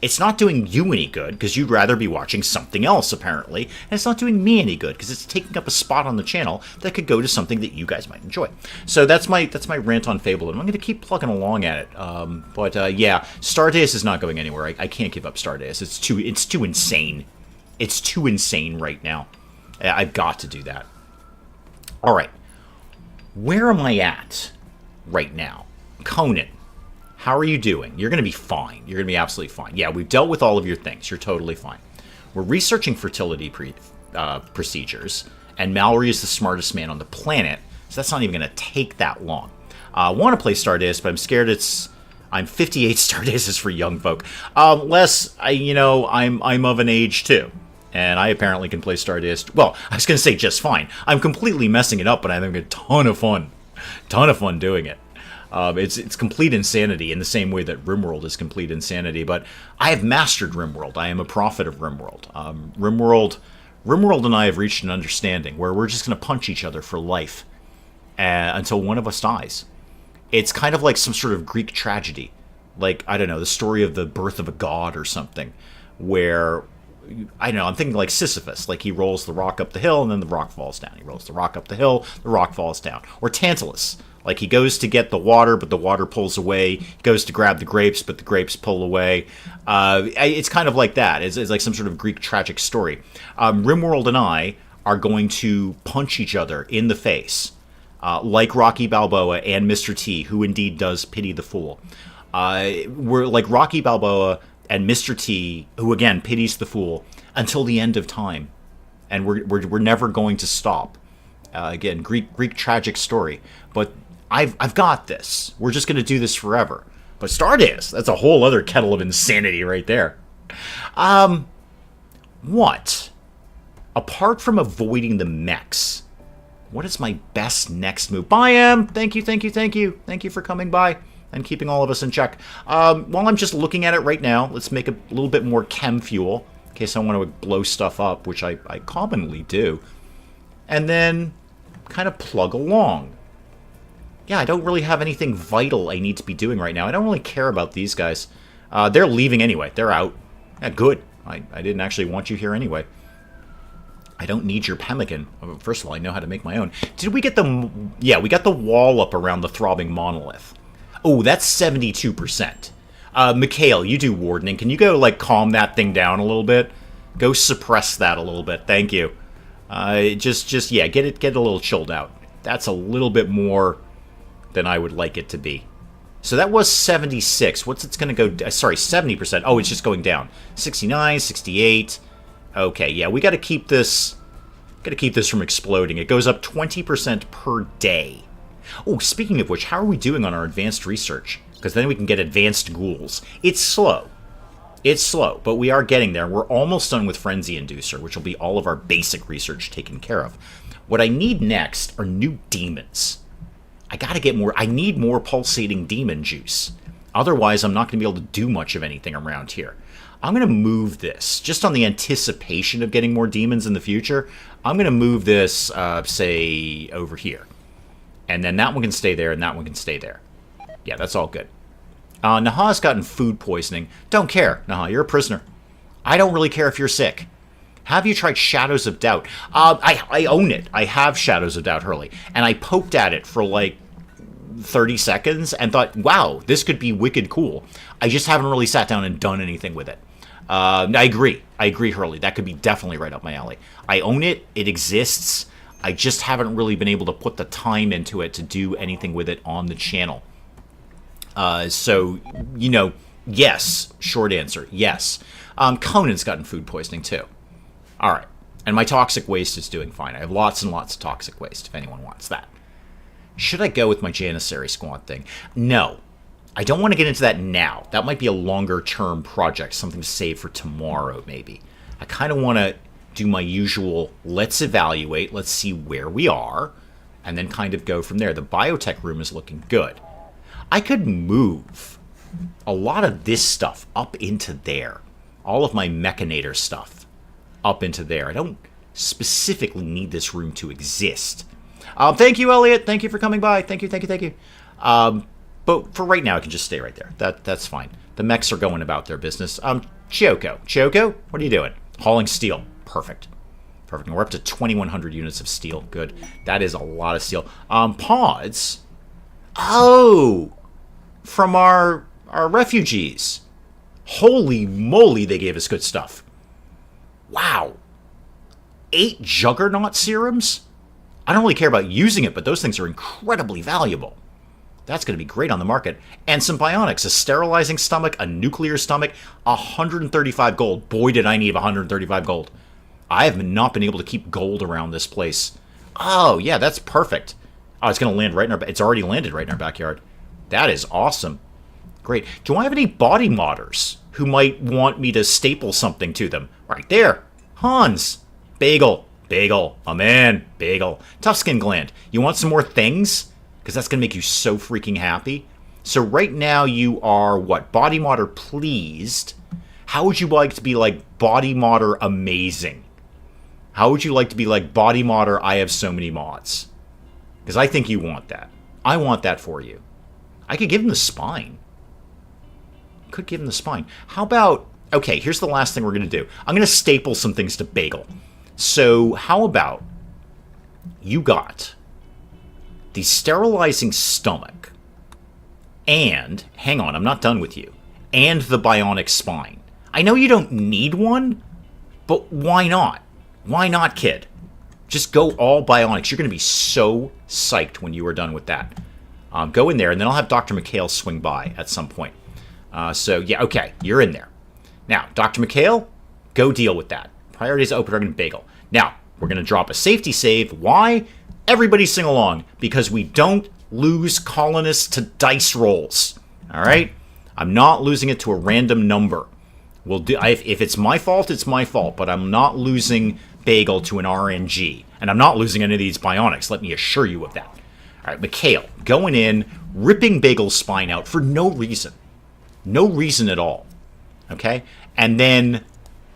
It's not doing you any good, because you'd rather be watching something else, apparently, and it's not doing me any good, because it's taking up a spot on the channel that could go to something that you guys might enjoy. So that's my rant on Fable, and I'm going to keep plugging along at it. Yeah, Stardaze is not going anywhere. I can't give up Stardaze. It's too insane. It's too insane right now. I've got to do that. All right. Where am I at right now? Conan. How are you doing? You're going to be fine. You're going to be absolutely fine. Yeah, we've dealt with all of your things. You're totally fine. We're researching fertility procedures, and Mallory is the smartest man on the planet, so that's not even going to take that long. I want to play Stardaze, but I'm scared I'm 58 Stardazes for young folk. I'm of an age too, and I apparently can play Stardaze. Well, I was going to say just fine. I'm completely messing it up, but I'm having a ton of fun doing it. It's complete insanity in the same way that RimWorld is complete insanity, but I have mastered RimWorld. I am a prophet of RimWorld. RimWorld and I have reached an understanding where we're just going to punch each other for life until one of us dies. It's kind of like some sort of Greek tragedy, like, I don't know, the story of the birth of a god or something, where I don't know, I'm thinking like Sisyphus. Like he rolls the rock up the hill and then the rock falls down. He rolls the rock up the hill, the rock falls down. Or Tantalus. Like he goes to get the water, but the water pulls away. He goes to grab the grapes, but the grapes pull away. It's kind of like that. It's like some sort of Greek tragic story. RimWorld and I are going to punch each other in the face. Like Rocky Balboa and Mr. T, who indeed does pity the fool. We're like Rocky Balboa and Mr. T, who again pities the fool until the end of time, and we're never going to stop. Again, Greek tragic story, but I've got this. We're just going to do this forever. But Stardust, that's a whole other kettle of insanity right there. What? Apart from avoiding the mechs, what is my best next move? Bye, Em. Thank you. Thank you for coming by and keeping all of us in check. While I'm just looking at it right now, let's make a little bit more chem fuel in case I want to blow stuff up, which I commonly do. And then kind of plug along. Yeah, I don't really have anything vital I need to be doing right now. I don't really care about these guys. They're leaving anyway. They're out. Yeah, good. I didn't actually want you here anyway. I don't need your pemmican. First of all, I know how to make my own. Did we get the... Yeah, we got the wall up around the throbbing monolith. Oh, that's 72%. Mikhail, you do wardening. Can you go, like, calm that thing down a little bit? Go suppress that a little bit. Thank you. Just yeah, get it a little chilled out. That's a little bit more than I would like it to be. So that was 76. What's it's going to go... Sorry, 70%. Oh, it's just going down. 69, 68... Okay, yeah, we got to keep this. Got to keep this from exploding. It goes up 20% per day. Oh, speaking of which, how are we doing on our advanced research? Because then we can get advanced ghouls. It's slow. It's slow, but we are getting there. We're almost done with Frenzy Inducer, which will be all of our basic research taken care of. What I need next are new demons. I got to get more. I need more pulsating demon juice. Otherwise, I'm not going to be able to do much of anything around here. I'm going to move this, just on the anticipation of getting more demons in the future. I'm going to move this, say, over here. And then that one can stay there, and that one can stay there. Yeah, that's all good. Naha's gotten food poisoning. Don't care, Naha, you're a prisoner. I don't really care if you're sick. Have you tried Shadows of Doubt? I own it. I have Shadows of Doubt, Hurley. And I poked at it for, like, 30 seconds and thought, wow, this could be wicked cool. I just haven't really sat down and done anything with it. I agree, Hurley. That could be definitely right up my alley. I own it. It exists. I just haven't really been able to put the time into it to do anything with it on the channel. So, you know, yes. Short answer, yes. Conan's gotten food poisoning, too. All right. And my toxic waste is doing fine. I have lots and lots of toxic waste, if anyone wants that. Should I go with my Janissary Squad thing? No. I don't want to get into that now. That might be a longer-term project, something to save for tomorrow, maybe. I kind of want to do my usual, let's evaluate, let's see where we are, and then kind of go from there. The biotech room is looking good. I could move a lot of this stuff up into there. All of my Mechanator stuff up into there. I don't specifically need this room to exist. Thank you, Elliot. Thank you for coming by. Thank you. But for right now, I can just stay right there. That's fine. The mechs are going about their business. Choco, what are you doing? Hauling steel. Perfect. And we're up to 2,100 units of steel. Good. That is a lot of steel. Pods. Oh, from our refugees. Holy moly, they gave us good stuff. Wow. 8 Juggernaut serums? I don't really care about using it, but those things are incredibly valuable. That's going to be great on the market. And some bionics, a sterilizing stomach, a nuclear stomach, 135 gold. Boy, did I need 135 gold. I have not been able to keep gold around this place. Oh, yeah, that's perfect. Oh, it's going to land right in our... It's already landed right in our backyard. That is awesome. Great. Do I have any body modders who might want me to staple something to them? Right there. Hans. Bagel. Oh, man. Bagel. Tough skin gland. You want some more things? Because that's going to make you so freaking happy. So right now you are, what? Body modder pleased. How would you like to be like body modder amazing? How would you like to be like body modder I have so many mods? Because I think you want that. I want that for you. I could give him the spine. How about... Okay, here's the last thing we're going to do. I'm going to staple some things to Bagel. So how about you got the sterilizing stomach and, hang on, I'm not done with you, and the bionic spine. I know you don't need one, but why not? Why not, kid? Just go all bionics. You're going to be so psyched when you are done with that. Go in there, and then I'll have Dr. McHale swing by at some point. So, yeah, okay, you're in there. Now, Dr. McHale, go deal with that. Priorities Open Dragon Bagel. Now, we're going to drop a safety save. Why? Everybody sing along. Because we don't lose colonists to dice rolls. All right? I'm not losing it to a random number. We'll do. If it's my fault, it's my fault. But I'm not losing Bagel to an RNG. And I'm not losing any of these bionics. Let me assure you of that. All right, McHale, going in, ripping Bagel's spine out for no reason. No reason at all. Okay? And then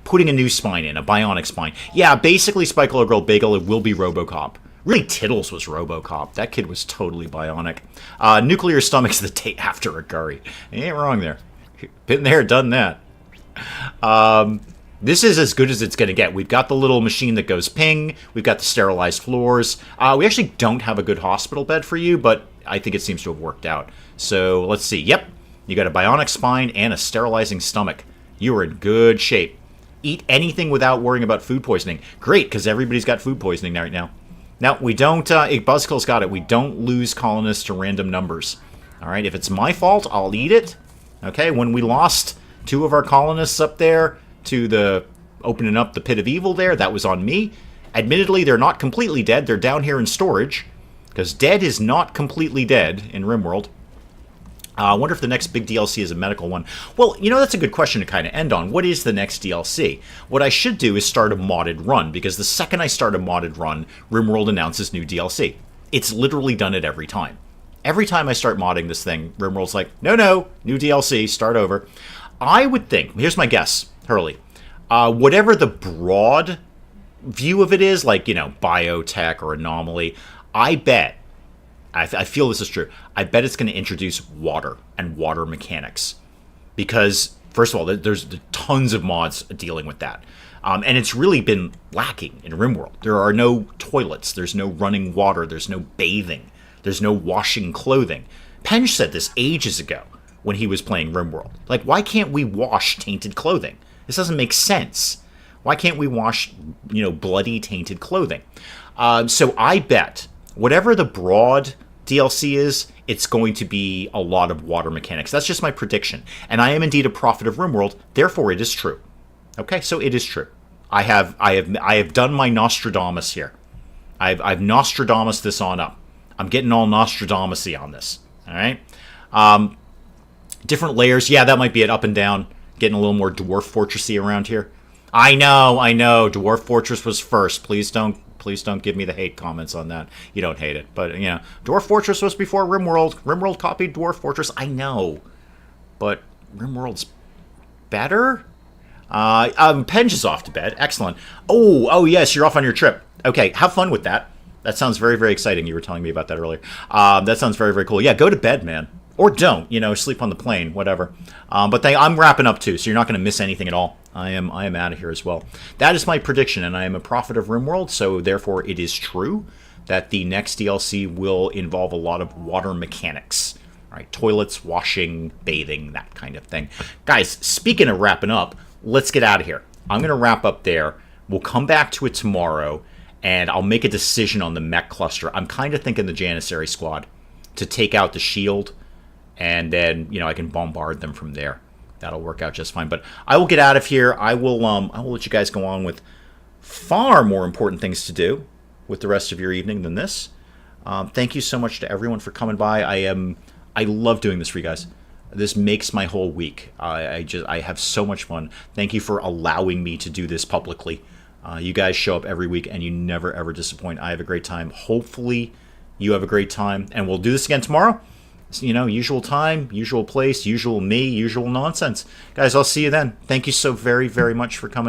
putting a new spine in, a bionic spine. Yeah, basically, Spike Little Girl Bagel, it will be RoboCop. Really, Tittles was RoboCop. That kid was totally bionic. Nuclear stomach's the day after a curry. You ain't wrong there. Been there, done that. This is as good as it's going to get. We've got the little machine that goes ping. We've got the sterilized floors. We actually don't have a good hospital bed for you, but I think it seems to have worked out. So let's see. Yep, you got a bionic spine and a sterilizing stomach. You are in good shape. Eat anything without worrying about food poisoning. Great, because everybody's got food poisoning right now. Now, we don't, Buzzkill's got it. We don't lose colonists to random numbers. All right, if it's my fault, I'll eat it. Okay, when we lost 2 of our colonists up there to the opening up the pit of evil there, that was on me. Admittedly, they're not completely dead. They're down here in storage, because dead is not completely dead in RimWorld. I wonder if the next big DLC is a medical one. Well, you know, that's a good question to kind of end on. What is the next DLC? What I should do is start a modded run, because the second I start a modded run, RimWorld announces new DLC. It's literally done it every time. Every time I start modding this thing, RimWorld's like, no, new DLC, start over. I would think, here's my guess, Hurley, whatever the broad view of it is, like, you know, biotech or anomaly, I bet, I feel this is true, I bet it's going to introduce water and water mechanics. Because, first of all, there's tons of mods dealing with that. And it's really been lacking in RimWorld. There are no toilets, there's no running water, there's no bathing, there's no washing clothing. Penge said this ages ago when he was playing RimWorld. Like, why can't we wash tainted clothing? This doesn't make sense. Why can't we wash, you know, bloody tainted clothing? So I bet whatever the broad DLC is, it's going to be a lot of water mechanics. That's just my prediction. And I am indeed a prophet of RimWorld, therefore it is true. Okay, so it is true. I have done my Nostradamus here. I've Nostradamus this on up. I'm getting all Nostradamus-y on this. All right? Different layers. Yeah, that might be it. Up and down. Getting a little more Dwarf Fortress-y around here. I know. Dwarf Fortress was first. Please don't give me the hate comments on that. You don't hate it. But, you know, Dwarf Fortress was before RimWorld. RimWorld copied Dwarf Fortress. I know. But RimWorld's better? Penge is off to bed. Excellent. Oh, yes, you're off on your trip. Okay, have fun with that. That sounds very, very exciting. You were telling me about that earlier. That sounds very, very cool. Yeah, go to bed, man. Or don't, you know, sleep on the plane, whatever. But I'm wrapping up too, so you're not going to miss anything at all. I am out of here as well. That is my prediction, and I am a prophet of RimWorld, so therefore it is true that the next DLC will involve a lot of water mechanics. All right, toilets, washing, bathing, that kind of thing. Guys, speaking of wrapping up, let's get out of here. I'm going to wrap up there. We'll come back to it tomorrow, and I'll make a decision on the mech cluster. I'm kind of thinking the Janissary squad to take out the shield, and then, you know, I can bombard them from there. That'll work out just fine. But I will get out of here. I will let you guys go on with far more important things to do with the rest of your evening than this. Thank you so much to everyone for coming by. I love doing this for you guys. This makes my whole week. I have so much fun. Thank you for allowing me to do this publicly. You guys show up every week, and you never, ever disappoint. I have a great time. Hopefully, you have a great time. And we'll do this again tomorrow. You know, usual time, usual place, usual me, usual nonsense. Guys, I'll see you then. Thank you so very, very much for coming.